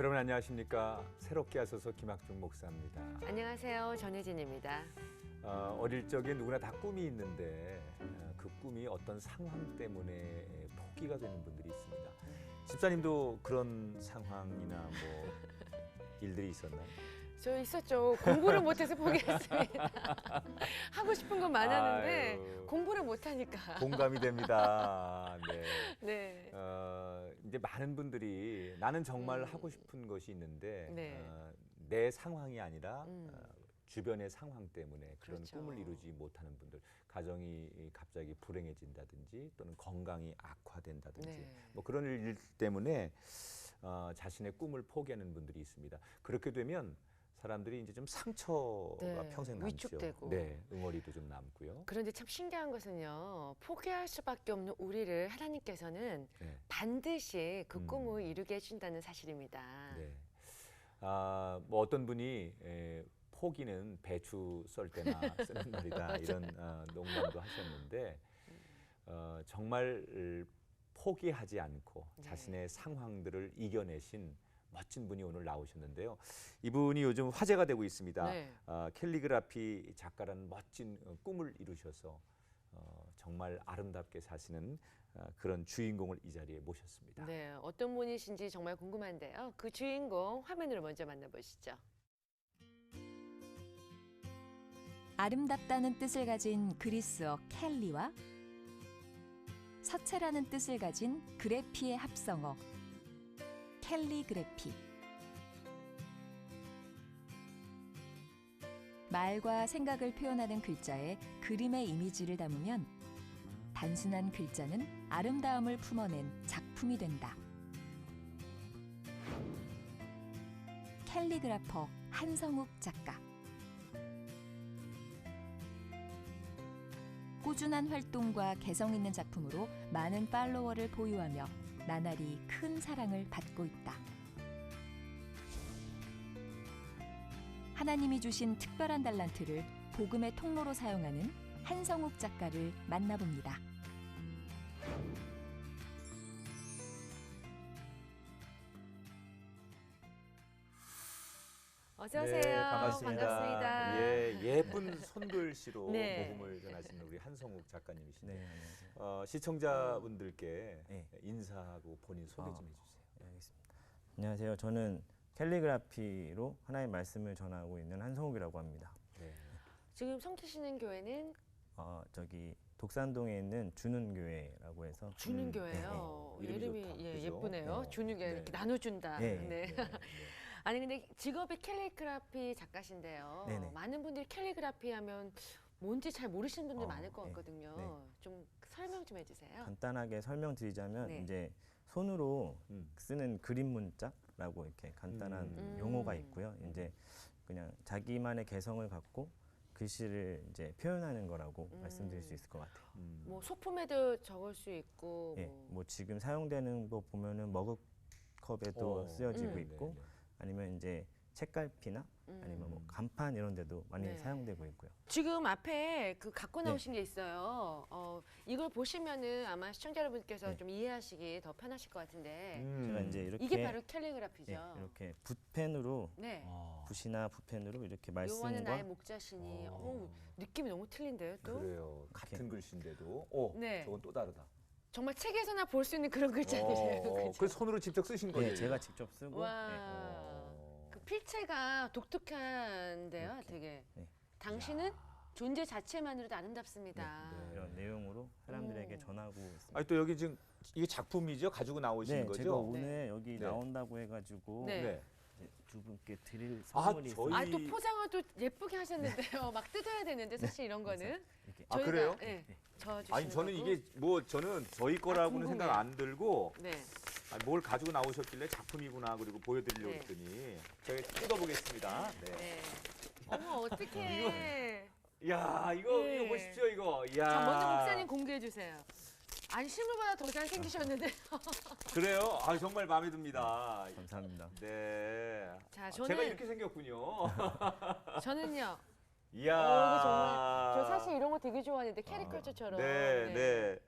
여러분 안녕하십니까? 새롭게 하소서 김학중 목사입니다. 안녕하세요. 전혜진입니다. 어릴 적에 누구나 다 꿈이 있는데 그 꿈이 어떤 상황 때문에 포기가 되는 분들이 있습니다. 집사님도 그런 상황이나 뭐 일들이 있었나요? 저 있었죠. 공부를 못해서 포기했습니다. 하고 싶은 건 많았는데 아유, 공부를 못하니까. 공감이 됩니다. 네. 네. 이제 많은 분들이 나는 정말 하고 싶은 것이 있는데 네. 내 상황이 아니라 주변의 상황 때문에 그런 그렇죠. 꿈을 이루지 못하는 분들, 가정이 갑자기 불행해진다든지 또는 건강이 악화된다든지 네. 뭐 그런 일 때문에 자신의 꿈을 포기하는 분들이 있습니다. 그렇게 되면 사람들이 이제 좀 상처가 네, 평생 남죠. 위축되고. 네, 응어리도 좀 남고요. 그런데 참 신기한 것은요. 포기할 수밖에 없는 우리를 하나님께서는 네. 반드시 그 꿈을 이루게 해준다는 사실입니다. 네. 뭐 어떤 분이 포기는 배추 썰 때나 쓰는 말이다 이런 농담도 하셨는데 정말 포기하지 않고 네. 자신의 상황들을 이겨내신 멋진 분이 오늘 나오셨는데요. 이분이 요즘 화제가 되고 있습니다. 네. 캘리그라피 작가라는 멋진 꿈을 이루셔서 정말 아름답게 사시는 그런 주인공을 이 자리에 모셨습니다. 네, 어떤 분이신지 정말 궁금한데요. 그 주인공 화면으로 먼저 만나보시죠. 아름답다는 뜻을 가진 그리스어 캘리와 서체라는 뜻을 가진 그래피의 합성어 캘리그래피. 말과 생각을 표현하는 글자에 그림의 이미지를 담으면 단순한 글자는 아름다움을 품어낸 작품이 된다. 캘리그라퍼 한성욱 작가. 꾸준한 활동과 개성 있는 작품으로 많은 팔로워를 보유하며 나날이 큰 사랑을 받고 있다. 하나님이 주신 특별한 달란트를 복음의 통로로 사용하는 한성욱 작가를 만나봅니다. 어서 오세요. 네, 반갑습니다. 반갑습니다. 예, 예쁜 손글씨로 네. 복음을 전하시는 우리 한성욱 작가님이신데 네, 안녕하세요. 시청자분들께 네. 인사하고 본인 소개 좀 해주세요. 네, 알겠습니다. 안녕하세요. 저는 캘리그라피로 하나님의 말씀을 전하고 있는 한성욱이라고 합니다. 네. 지금 섬기시는 교회는 저기 독산동에 있는 주는교회라고 해서 주는교회예요. 네. 이름이 이름이 좋다. 예, 그죠? 예쁘네요. 네. 주는교회 네. 이렇게 나눠준다. 네. 네. 네, 네. 아니 근데 직업이 캘리그라피 작가신데요. 네네. 많은 분들이 캘리그라피 하면 뭔지 잘 모르시는 분들 많을 것 네. 같거든요. 네. 좀 설명 좀 해주세요. 간단하게 설명드리자면 네. 이제 손으로 음. 쓰는 그림 문자라고 이렇게 간단한 용어가 있고요. 이제 그냥 자기만의 개성을 갖고 글씨를 이제 표현하는 거라고 말씀드릴 수 있을 것 같아요. 뭐 소품에도 적을 수 있고 예, 뭐 뭐 지금 사용되는 거 보면은 머그컵에도 쓰여지고 있고 네, 네. 아니면 이제 책갈피나 아니면 뭐 간판 이런 데도 많이 네. 사용되고 있고요. 지금 앞에 그 갖고 네. 나오신 게 있어요. 이걸 보시면은 아마 시청자 여러분께서 네. 좀 이해하시기 더 편하실 것 같은데 제가 이제 이렇게 이게 바로 캘리그라피죠. 이렇게 붓펜으로 네. 붓이나 붓펜으로 이렇게 요거는 나의 말씀과 목자신이 느낌이 너무 틀린데요 또? 그래요. 같은 글씨인데도 네. 저건 또 다르다. 정말 책에서나 볼 수 있는 그런 글자들이에요. 그죠? 그 손으로 직접 쓰신 거예요? 네, 제가 직접 쓰고 와, 그 필체가 독특한데요, 되게. 네. 당신은 존재 자체만으로도 아름답습니다. 네. 이런 내용으로 사람들에게 전하고 있습니다. 아니 또 여기 지금 이게 작품이죠? 가지고 나오신 네, 거죠? 제가 오늘 여기 네. 나온다고 해가지고 네. 네. 이제 두 분께 드릴 아, 선물이 저희- 있어요. 아, 또 포장을 또 예쁘게 하셨는데요. 막 뜯어야 되는데 사실 이런 거는. 이렇게 아, 그래요? 네, 저 아니 저는 거고. 이게 뭐 저는 저희 거라고는 궁금해요. 생각 안 들고 네. 뭘 가지고 나오셨길래 작품이구나 그리고 보여드리려고 네. 했더니 제가 뜯어보겠습니다. 네. 네. 어머, 어떡해. 이야 이거 네. 이거 보십시오 이거. 이야. 자, 먼저 목사님 공개해 주세요. 안심을보다 더 잘생기셨는데. 그래요? 아 정말 마음에 듭니다. 감사합니다. 네. 자, 제가 이렇게 생겼군요. 저는요. 이야. 이거 정말 저 사실 이런 거 되게 좋아하는데 캐리커처처럼. 네, 네.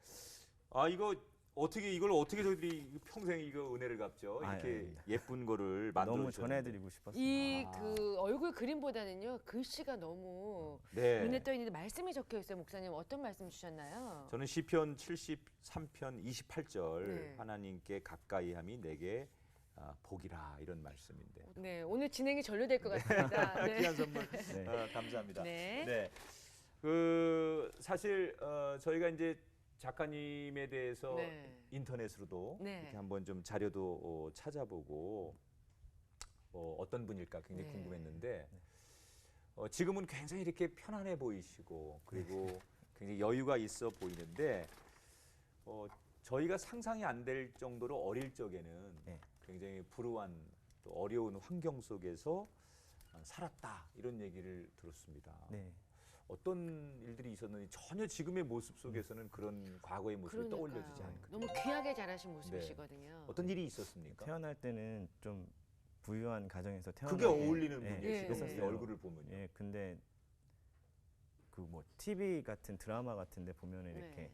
아 이거 어떻게 이걸 어떻게 저희들이 평생 이거 은혜를 갚죠? 아, 이렇게 아닙니다. 예쁜 거를 만들어 너무 주셨는데. 전해드리고 싶었어요. 이 아. 그 얼굴 그림보다는요 글씨가 너무 네. 눈에 떠 있는데 말씀이 적혀 있어요. 목사님 어떤 말씀 주셨나요? 저는 시편 73편 28절 네. 하나님께 가까이함이 내게 복이라 이런 말씀인데. 네, 오늘 진행이 전료될 것 같습니다. 네. 귀한 선물 네. 감사합니다. 네. 네. 그 사실 저희가 이제 작가님에 대해서 네. 인터넷으로도 네. 이렇게 한번 좀 자료도 찾아보고 어떤 분일까 굉장히 네. 궁금했는데 지금은 굉장히 이렇게 편안해 보이시고 그리고 굉장히 여유가 있어 보이는데 저희가 상상이 안 될 정도로 어릴 적에는 네. 굉장히 불우한 또 어려운 환경 속에서 살았다 이런 얘기를 들었습니다. 네. 어떤 일들이 있었는지 전혀 지금의 모습 속에서는 그런 과거의 모습이 떠올려지지 그러니까요. 않거든요. 너무 귀하게 자라신 모습이시거든요. 어떤 일이 있었습니까? 태어날 때는 좀 부유한 가정에서 그게 태어나게 어울리는 예, 분이에요. 지금 했었어요. 얼굴을 보면요. 예, 근데 그 뭐 TV 같은 드라마 같은데 보면은 이렇게 네.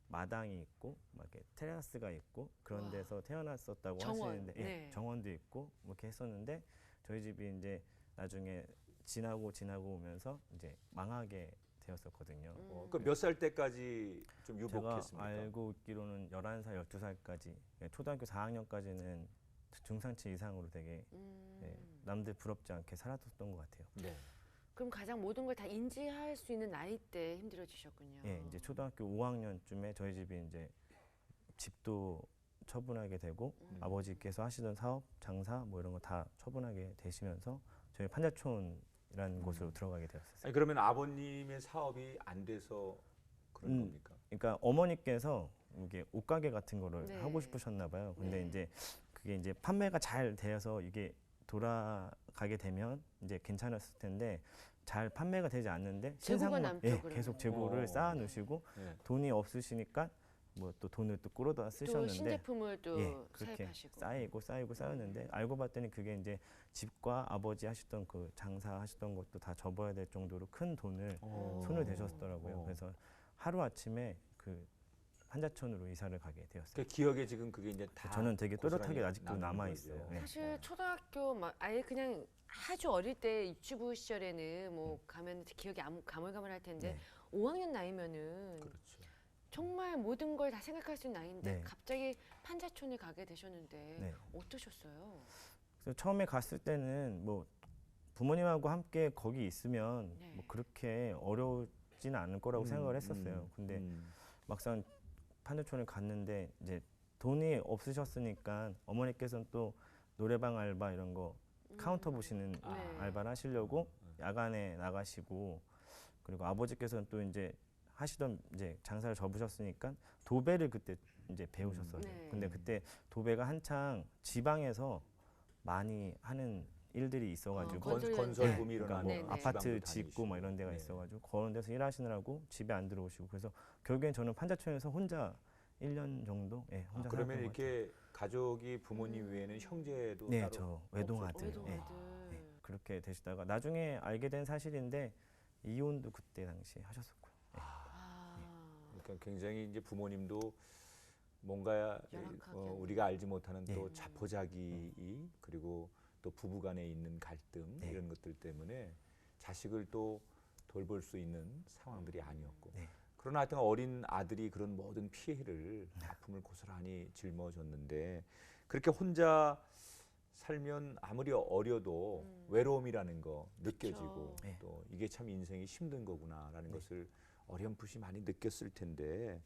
마당이 있고 막 이렇게 테라스가 있고 그런 와. 데서 태어났었다고 정원, 하시는데 예, 네. 정원도 있고 뭐 이렇게 했었는데 저희 집이 이제 나중에 지나고 오면서 이제 망하게 되었었거든요. 그 몇 살 때까지 좀 제가 유복했습니까? 알고 있기로는 11살, 12살까지 초등학교 4학년까지는 중상치 이상으로 되게 예, 남들 부럽지 않게 살았었던 것 같아요. 네. 그럼 가장 모든 걸 다 인지할 수 있는 나이 때 힘들어지셨군요. 예, 이제 초등학교 5학년쯤에 저희 집이 이제 집도 처분하게 되고 아버지께서 하시던 사업, 장사 뭐 이런 거 다 처분하게 되시면서 저희 판자촌이라는 곳으로 들어가게 되었어요. 아니 그러면 아버님의 사업이 안 돼서 그런 겁니까? 그러니까 어머니께서 이게 옷가게 같은 거를 네. 하고 싶으셨나 봐요. 근데 네. 이제 그게 이제 판매가 잘 되어서 이게 돌아가게 되면 이제 괜찮았을 텐데 잘 판매가 되지 않는데 재고가 신상만 남죠, 예, 그러면. 계속 재고를 어. 쌓아 놓으시고 네. 돈이 없으시니까 뭐 또 돈을 또 끌어다 또 쓰셨는데 신제품을 또 예, 그렇게 사입하시고. 쌓였는데 알고 봤더니 그게 이제 집과 아버지 하셨던 그 장사 하셨던 것도 다 접어야 될 정도로 큰 돈을 손을 대셨더라고요. 그래서 하루 아침에 그 한자촌으로 이사를 가게 되었어요. 그 기억에 지금 그게 이제 다 저는 되게 또렷하게 고스란히 아직도 남는 남아 거죠. 있어요. 네. 사실 초등학교 막 아예 그냥 아주 어릴 때 유치부 시절에는 뭐 가면 기억이 가물가물할 텐데 네. 5학년 나이면은 그렇죠. 정말 모든 걸 다 생각할 수 있는 나이인데 네. 갑자기 판자촌에 가게 되셨는데 네. 어떠셨어요? 그래서 처음에 갔을 때는 뭐 부모님하고 함께 거기 있으면 네. 뭐 그렇게 어려우지는 않을 거라고 생각을 했었어요. 근데 막상 판자촌을 갔는데 이제 돈이 없으셨으니까 어머니께서는 또 노래방 알바 이런 거 카운터 보시는 네. 알바를 하시려고 야간에 나가시고 그리고 아버지께서는 또 이제 하시던 이제 장사를 접으셨으니까 도배를 그때 이제 배우셨어요. 네. 근데 그때 도배가 한창 지방에서 많이 하는 일들이 있어가지고 건설 네. 붐이 그러니까 일어나고 뭐 네, 네. 아파트 지방도 짓고 뭐 이런 데가 네. 있어가지고 그런 데서 일하시느라고 집에 안 들어오시고 그래서 결국엔 저는 판자촌에서 혼자 1년 정도 혼자 그러면 살았던 것 같아요. 이렇게 가족이 부모님 외에는 형제도 네, 따로 저 외동아들. 외동아들. 네. 그렇게 되시다가 나중에 알게 된 사실인데 이혼도 그때 당시에 하셨었고요. 아, 그러니까 굉장히 이제 부모님도 뭔가 열악하게 우리가 알지 못하는 또 네. 자포자기 그리고 또 부부간에 있는 갈등 네. 이런 것들 때문에 자식을 또 돌볼 수 있는 상황들이 아니었고 네. 그러나 하여튼 어린 아들이 그런 모든 피해를 아픔을 고스란히 짊어졌는데 그렇게 혼자 살면 아무리 어려도 외로움이라는 거 느껴지고 그쵸. 네. 또 이게 참 인생이 힘든 거구나라는 네. 것을 어렴풋이 많이 느꼈을 텐데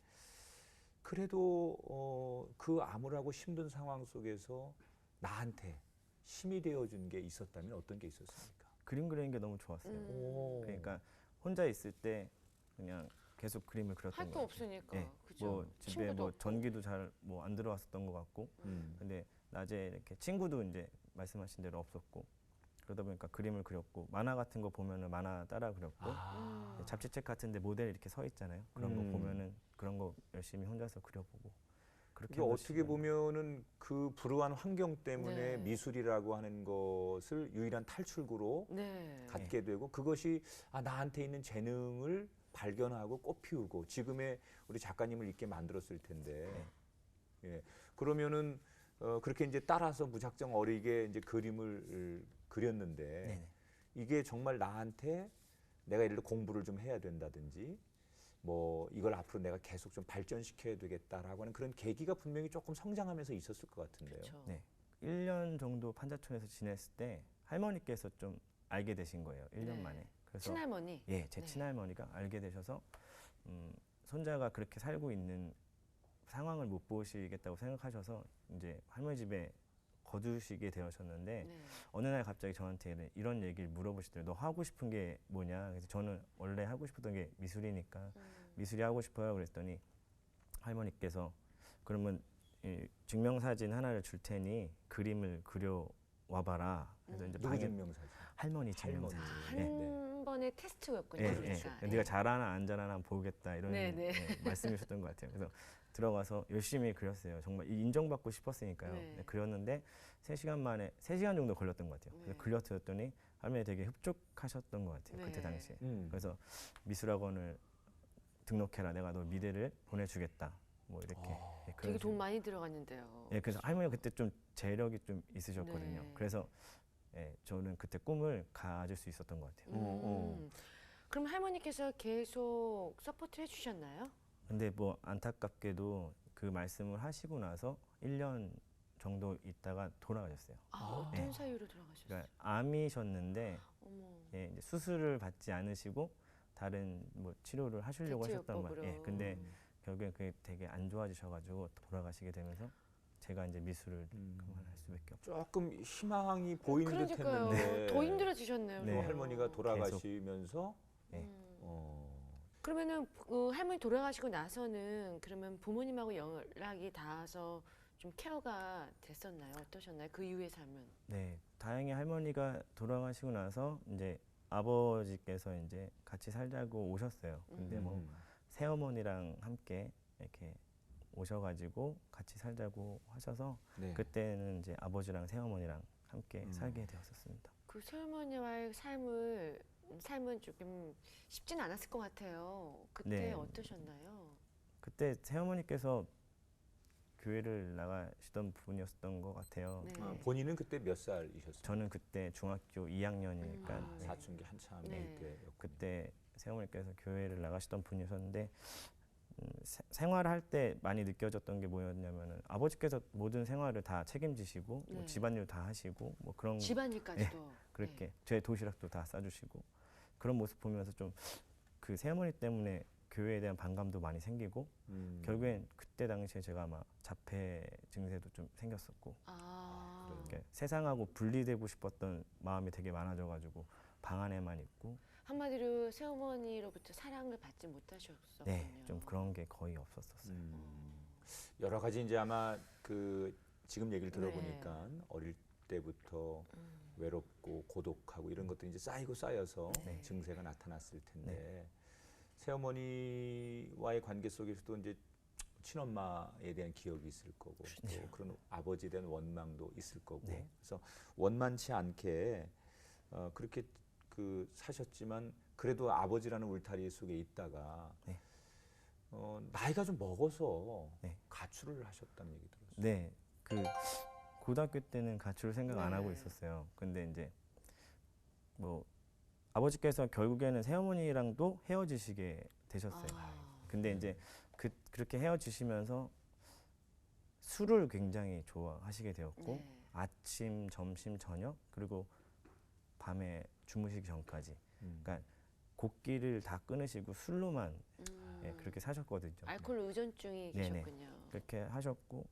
그래도 그 암울하고 힘든 상황 속에서 나한테 힘이 되어준 게 있었다면 어떤 게 있었습니까? 그림 그리는 게 너무 좋았어요. 오. 그러니까 혼자 있을 때 그냥 계속 그림을 그렸던 할 거 거 없으니까. 네. 그죠? 뭐 집에 친구도 뭐 없고. 전기도 잘 뭐 안 들어왔었던 것 같고 근데 낮에 이렇게 친구도 이제 말씀하신 대로 없었고 그러다 보니까 그림을 그렸고 만화 같은 거 보면은 만화 따라 그렸고 잡지책 같은데 모델 이렇게 서 있잖아요. 그런 거 보면은 그런 거 열심히 혼자서 그려보고 그렇게 이게 한 어떻게 것이 보면은 그 불우한 환경 때문에 네. 미술이라고 하는 것을 유일한 탈출구로 네. 갖게 되고 그것이 나한테 있는 재능을 발견하고 꽃피우고 지금의 우리 작가님을 있게 만들었을 텐데 네. 예. 그러면은 그렇게 이제 따라서 무작정 어리게 이제 그림을 그렸는데 네네. 이게 정말 나한테 내가 예를 들어 공부를 좀 해야 된다든지 뭐 이걸 앞으로 내가 계속 좀 발전시켜야 되겠다라고 하는 그런 계기가 분명히 조금 성장하면서 있었을 것 같은데요. 그렇죠. 네. 1년 정도 판자촌에서 지냈을 때 할머니께서 좀 알게 되신 거예요. 1년 네. 만에. 그래서 친할머니. 예, 제 네. 친할머니가 알게 되셔서 손자가 그렇게 살고 있는 상황을 못 보시겠다고 생각하셔서 이제 할머니 집에 거두시게 되셨는데 네. 어느 날 갑자기 저한테 이런 얘기를 물어보시더라고요. 너 하고 싶은 게 뭐냐? 그래서 저는 원래 하고 싶었던 게 미술이니까 미술이 하고 싶어요. 그랬더니 할머니께서 그러면 이 증명사진 하나를 줄 테니 그림을 그려 와봐라. 그래서 이제 누구 방에 증명사진? 할머니 할머니. 증명사진. 한 번의 테스트였군요. 예, 그러니까. 예. 네가 잘하나 안 잘하나 한번 보겠다 이런 네, 네. 말씀이셨던 것 같아요. 그래서 들어가서 열심히 그렸어요. 정말 인정받고 싶었으니까요. 네. 네, 그렸는데 3시간 만에 3시간 정도 걸렸던 것 같아요. 네. 그래서 그려드렸더니 할머니 되게 흡족하셨던 것 같아요. 네. 그때 당시에. 음. 그래서 미술학원을 등록해라. 내가 너 미대를 보내주겠다. 뭐 이렇게. 예, 그런 되게 돈 식으로. 많이 들어갔는데요. 예, 그래서 할머니가 그때 좀 재력이 좀 있으셨거든요. 네. 그래서 예, 저는 그때 꿈을 가질 수 있었던 것 같아요. 그럼 할머니께서 계속 서포트 해주셨나요? 근데 뭐 안타깝게도 그 말씀을 하시고 나서 1년 정도 있다가 돌아가셨어요. 어떤 네. 사유로 돌아가셨어요? 그러니까 암이셨는데 어머. 예, 이제 수술을 받지 않으시고 다른 뭐 치료를 하시려고 하셨단 대체요법으로. 말이에요. 예, 근데 결국엔 그게 되게 안 좋아지셔가지고 돌아가시게 되면서 제가 이제 미술을 그만할 수밖에 없죠. 조금 희망이 보이는 그러니까요. 듯했는데 더 힘들어지셨네요. 네. 또 또. 할머니가 돌아가시면서 네. 그러면은 할머니 돌아가시고 나서는 그러면 부모님하고 연락이 닿아서 좀 케어가 됐었나요? 어떠셨나요? 그 이후의 삶은? 네, 다행히 할머니가 돌아가시고 나서 이제 아버지께서 이제 같이 살자고 오셨어요. 근데 뭐 새어머니랑 함께 이렇게 오셔가지고 같이 살자고 하셔서 네. 그때는 이제 아버지랑 새어머니랑 함께 살게 되었었습니다. 그 새어머니와의 삶은 조금 쉽진 않았을 것 같아요. 그때 네. 어떠셨나요? 그때 새어머니께서 교회를 나가시던 분이었던 것 같아요. 네. 본인은 그때 몇 살이셨어요? 저는 그때 중학교 2학년이니까 사춘기 한참 네. 때였고. 그때 새어머니께서 교회를 나가시던 분이셨는데 생활할 때 많이 느껴졌던 게 뭐였냐면은 아버지께서 모든 생활을 다 책임지시고 뭐 네. 집안일 다 하시고 뭐 그런 집안일까지도. 그렇게 네. 제 도시락도 다 싸주시고 그런 모습 보면서 좀 그 새어머니 때문에 교회에 대한 반감도 많이 생기고 결국엔 그때 당시에 제가 아마 자폐 증세도 좀 생겼었고 아. 그러니까 세상하고 분리되고 싶었던 마음이 되게 많아져가지고 방 안에만 있고 한마디로 새어머니로부터 사랑을 받지 못하셨었군요. 네, 좀 그런 게 거의 없었었어요. 여러 가지 이제 아마 그 지금 얘기를 네. 들어보니까 어릴 때부터 외롭고 고독하고 이런 것들이 이제 쌓이고 쌓여서 네. 증세가 나타났을 텐데 새어머니와의 관계 속에서도 이제 친엄마에 대한 기억이 있을 거고 또 그런 아버지에 대한 원망도 있을 거고 네. 그래서 원만치 않게 그렇게 그 사셨지만 그래도 아버지라는 울타리 속에 있다가 네. 나이가 좀 먹어서 네. 가출을 하셨다는 얘기 들었어요. 네, 그 고등학교 때는 가출을 생각 안 네. 하고 있었어요. 근데 이제 뭐 아버지께서 결국에는 새어머니랑도 헤어지시게 되셨어요. 근데 이제 그렇게 헤어지시면서 술을 굉장히 좋아하시게 되었고 네. 아침, 점심, 저녁 그리고 밤에 주무시기 전까지 그러니까 곡기를 다 끊으시고 술로만 예, 그렇게 사셨거든요. 알코올 의존증이 네네. 계셨군요. 그렇게 하셨고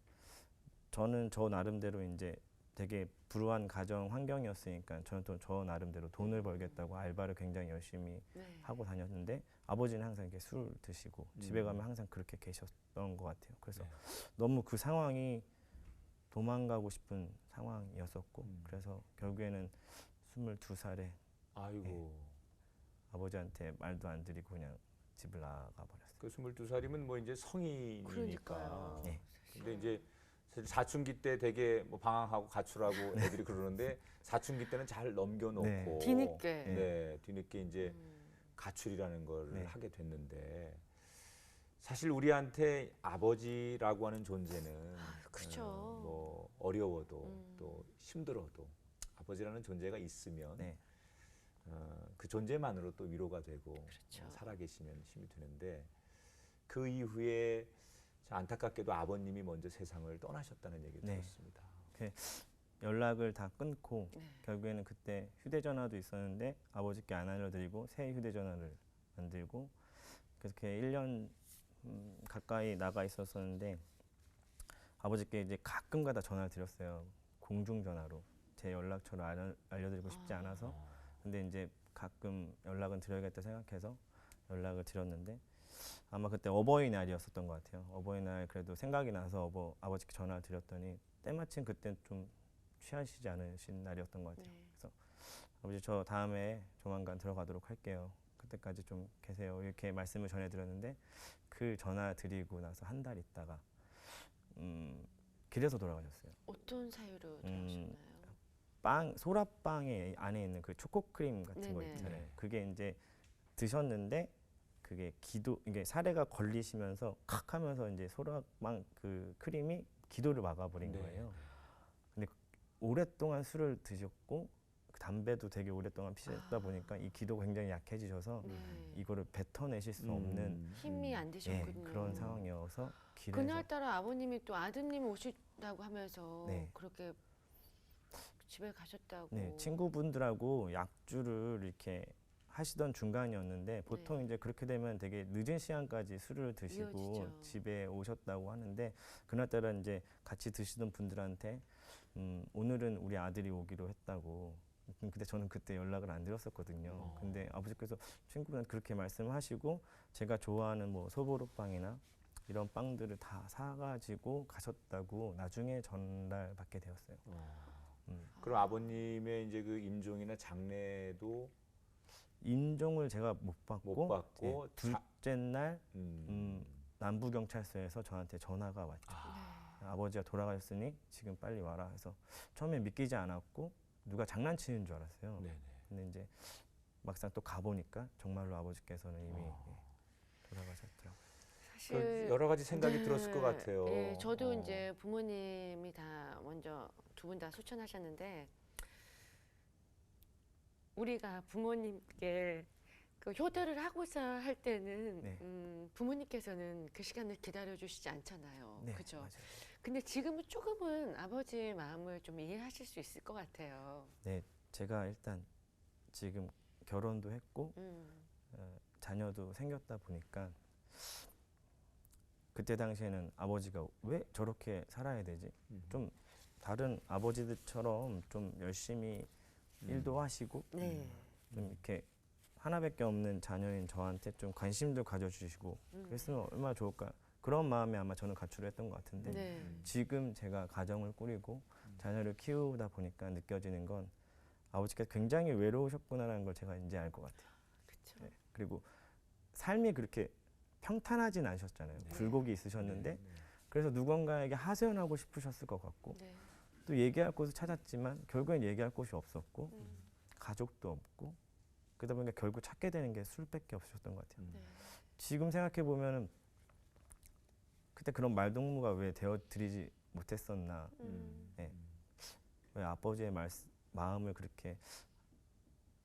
저는 저 나름대로 이제 되게 불우한 가정 환경이었으니까 저는 또 저 나름대로 돈을 벌겠다고 알바를 굉장히 열심히 네. 하고 다녔는데 아버지는 항상 이렇게 술 드시고 집에 가면 항상 그렇게 계셨던 것 같아요. 그래서 네. 너무 그 상황이 도망가고 싶은 상황이었었고 그래서 결국에는 22살에 아이고. 아버지한테 말도 안 드리고 그냥 집을 나가 버렸어요. 그 22살이면 뭐 이제 성인이니까. 그러니까요. 네. 근데 이제 사실 사춘기 때 되게 뭐 방황하고 가출하고 애들이 그러는데 사춘기 때는 잘 넘겨놓고 네. 뒤늦게. 네, 뒤늦게 이제 가출이라는 걸 네. 하게 됐는데 사실 우리한테 아버지라고 하는 존재는 그렇죠. 뭐 어려워도 또 힘들어도 아버지라는 존재가 있으면 네. 그 존재만으로 또 위로가 되고 그렇죠. 살아계시면 힘이 되는데 그 이후에 안타깝게도 아버님이 먼저 세상을 떠나셨다는 얘기를 네. 들었습니다. 연락을 다 끊고 네. 결국에는 그때 휴대전화도 있었는데 아버지께 안 알려드리고 새 휴대전화를 만들고 그렇게 1년 가까이 나가 있었었는데 아버지께 이제 가끔가다 전화를 드렸어요. 공중전화로 제 연락처를 알려드리고 싶지 않아서. 근데 이제 가끔 연락은 드려야겠다 생각해서 연락을 드렸는데 아마 그때 어버이날이었었던 것 같아요. 어버이날 그래도 생각이 나서 아버지께 전화를 드렸더니 때마침 그때 좀 취하시지 않으신 날이었던 것 같아요. 네. 그래서 아버지 저 다음에 조만간 들어가도록 할게요. 그때까지 좀 계세요. 이렇게 말씀을 전해드렸는데 그 전화 드리고 나서 한 달 있다가 길에서 돌아가셨어요. 어떤 사유로 돌아오셨나요? 소라빵에 안에 있는 그 초코크림 같은 거 네네. 있잖아요. 네. 그게 이제 드셨는데 그게 이게 사례가 걸리시면서 칵 하면서 이제 소라빵 그 크림이 기도를 막아버린 네. 거예요. 근데 오랫동안 술을 드셨고 담배도 되게 오랫동안 피셨다 보니까 이 기도가 굉장히 약해지셔서 네. 이거를 뱉어내실 수 없는 힘이 안 예, 되셨군요. 그런 상황이어서 길에서 그날따라 아버님이 또 아드님 오신다고 하면서 네. 그렇게 집에 가셨다고. 네, 친구분들하고 약주를 이렇게 하시던 중간이었는데 보통 네. 이제 그렇게 되면 되게 늦은 시간까지 술을 드시고 이어지죠. 집에 오셨다고 하는데 그날따라 이제 같이 드시던 분들한테 오늘은 우리 아들이 오기로 했다고. 근데 저는 그때 연락을 안 드렸었거든요. 근데 아버지께서 친구분한테 그렇게 말씀하시고 제가 좋아하는 뭐 소보루빵이나 이런 빵들을 다 사가지고 가셨다고 나중에 전달받게 되었어요. 그럼 아버님의 이제 그 임종이나 장례도 임종을 제가 못 받고, 못 받고 둘째 날 음. 남부경찰서에서 저한테 전화가 왔죠. 네. 아버지가 돌아가셨으니 지금 빨리 와라 해서 처음에 믿기지 않았고 누가 장난치는 줄 알았어요. 네네. 근데 이제 막상 또 가보니까 정말로 아버지께서는 이미 돌아가셨더라고요. 그 여러 가지 생각이 들었을 것 같아요. 네, 저도 이제 부모님이 다 먼저 두 분 다 소천하셨는데 우리가 부모님께 그 효도를 하고자 할 때는 네. 부모님께서는 그 시간을 기다려 주시지 않잖아요. 네, 그죠? 맞아요. 근데 지금은 조금은 아버지의 마음을 좀 이해하실 수 있을 것 같아요. 네, 제가 일단 지금 결혼도 했고 자녀도 생겼다 보니까 그때 당시에는 아버지가 왜 저렇게 살아야 되지? 좀 다른 아버지들처럼 좀 열심히 일도 하시고 네. 좀 이렇게 하나밖에 없는 자녀인 저한테 좀 관심도 가져주시고 그랬으면 얼마나 좋을까. 그런 마음에 아마 저는 가출을 했던 것 같은데 네. 지금 제가 가정을 꾸리고 자녀를 키우다 보니까 느껴지는 건 아버지께서 굉장히 외로우셨구나라는 걸 제가 이제 알 것 같아요. 그렇죠. 네. 그리고 삶이 그렇게 평탄하진 않으셨잖아요. 네. 굴곡이 있으셨는데 네. 그래서 누군가에게 하소연하고 싶으셨을 것 같고 네. 또 얘기할 곳을 찾았지만 결국엔 얘기할 곳이 없었고 가족도 없고 그러다 보니까 결국 찾게 되는 게 술밖에 없으셨던 것 같아요. 네. 지금 생각해 보면은 그때 그런 말동무가 왜 되어드리지 못했었나, 네. 왜 아버지의 마음을 그렇게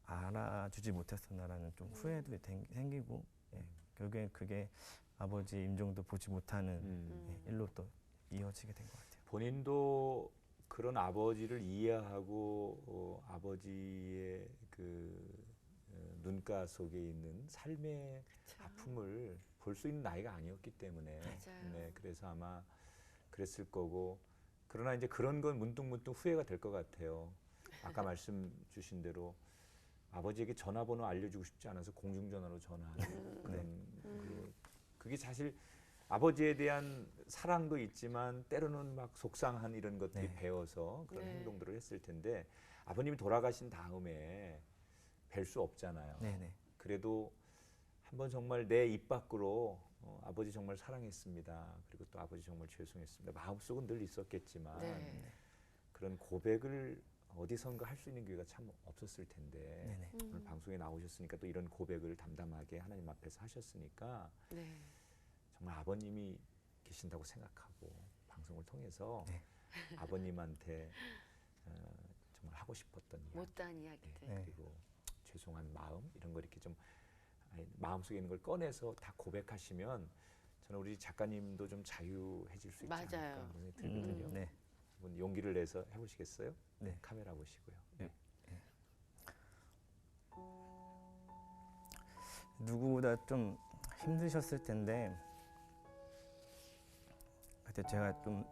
알아주지 못했었나라는 좀 후회도 생기고 예. 결국엔 그게 아버지 임종도 보지 못하는 예, 일로 또 이어지게 된 것 같아요. 본인도 그런 아버지를 이해하고 아버지의 그 눈가 속에 있는 삶의 그쵸. 아픔을 볼 수 있는 나이가 아니었기 때문에 맞아요. 네, 그래서 아마 그랬을 거고 그러나 이제 그런 건 문득문득 후회가 될 것 같아요. 아까 말씀 주신 대로 아버지에게 전화번호 알려주고 싶지 않아서 공중전화로 전화하는 그런 그게 사실 아버지에 대한 사랑도 있지만 때로는 막 속상한 이런 것들이 네. 배어서 그런 네. 행동들을 했을 텐데 아버님이 돌아가신 다음에 뵐 수 없잖아요. 네네. 그래도 한번 정말 내 입 밖으로 아버지 정말 사랑했습니다. 그리고 또 아버지 정말 죄송했습니다. 마음속은 늘 있었겠지만 네. 그런 고백을 어디선가 할 수 있는 기회가 참 없었을 텐데 네네. 오늘 방송에 나오셨으니까 또 이런 고백을 담담하게 하나님 앞에서 하셨으니까 네. 정말 아버님이 계신다고 생각하고 방송을 통해서 네. 아버님한테 정말 하고 싶었던 이야기, 못다한 이야기들. 네. 그리고 죄송한 마음 이런 거 이렇게 좀 마음속에 있는 걸 꺼내서 다 고백하시면 저는 우리 작가님도 좀 자유해질 수 있지 않을까 맞아요. 그런 생각이 들거든요. 네. 한번 용기를 내서 해보시겠어요? 네. 카메라 보시고요. 네. 누구보다 좀 힘드셨을 텐데 그때 제가 좀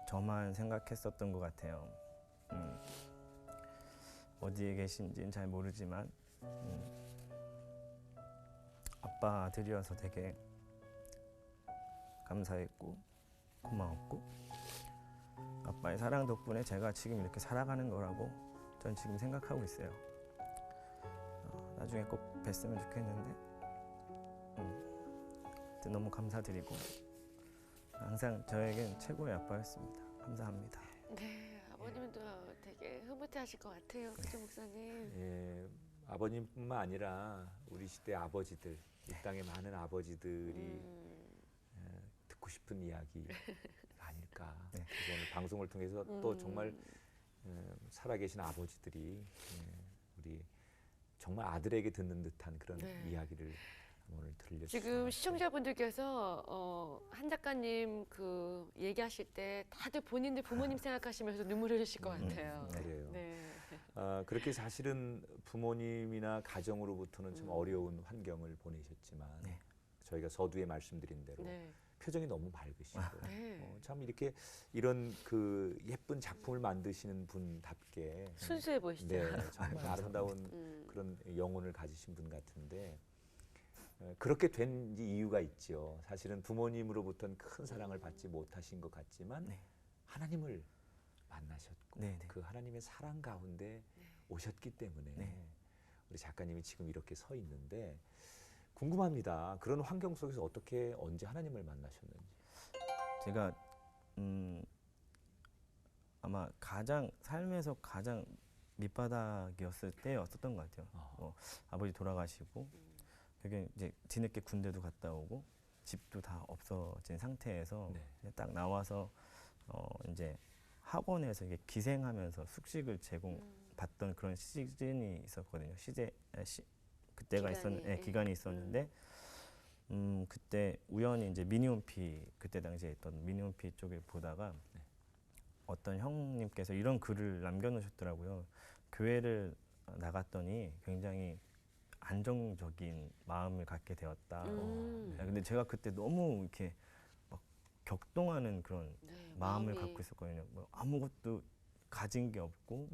저만 생각했었던 것 같아요. 어디에 계신지는 잘 모르지만 아빠 아들이어서 되게 감사했고 고마웠고 아빠의 사랑 덕분에 제가 지금 이렇게 살아가는 거라고 전 지금 생각하고 있어요. 나중에 꼭 뵀으면 좋겠는데 너무 감사드리고 항상 저에겐 최고의 아빠였습니다. 감사합니다. 네, 아버님도 되게 흐뭇해하실 것 같아요, 그죠 목사님? 예, 아버님뿐만 아니라 우리 시대 아버지들, 이 땅의 많은 아버지들이 듣고 싶은 이야기 아닐까. 네. 그래서 오늘 방송을 통해서 또 정말 살아계신 아버지들이 우리 정말 아들에게 듣는 듯한 그런 네. 이야기를 오늘 들려주시죠. 지금 시청자분들께서 한 작가님 그 얘기하실 때 다들 본인들 부모님 생각하시면서 눈물 흘리실 것 같아요. 네. 그래요. 네. 그렇게 사실은 부모님이나 가정으로부터는 참 어려운 환경을 보내셨지만 네. 저희가 서두에 말씀드린 대로 네. 표정이 너무 밝으시고 네. 참 이렇게 이런 그 예쁜 작품을 만드시는 분답게 순수해 보이시죠? 네, 정말 아름다운 음. 그런 영혼을 가지신 분 같은데 그렇게 된 이유가 있죠. 사실은 부모님으로부터는 큰 사랑을 받지 못하신 것 같지만 네. 하나님을 만나셨고 네, 네. 그 하나님의 사랑 가운데 오셨기 때문에 네. 우리 작가님이 지금 이렇게 서 있는데 궁금합니다. 그런 환경 속에서 어떻게 언제 하나님을 만나셨는지. 제가 아마 삶에서 가장 밑바닥이었을 때였었던 것 같아요. 아버지 돌아가시고 되게 이제 뒤늦게 군대도 갔다 오고 집도 다 없어진 상태에서 네. 이제 딱 나와서 이제 학원에서 이게 기생하면서 숙식을 제공받던 그런 시즌이 있었거든요. 그때가 기간이 있었는데 그때 우연히 이제 미니홈피 그때 당시에 있던 미니홈피 쪽을 보다가 네. 어떤 형님께서 이런 글을 남겨놓으셨더라고요. 교회를 나갔더니 굉장히 안정적인 마음을 갖게 되었다. 근데 제가 그때 너무 이렇게 막 격동하는 그런 네, 마음을 갖고 있었거든요. 뭐 아무것도 가진 게 없고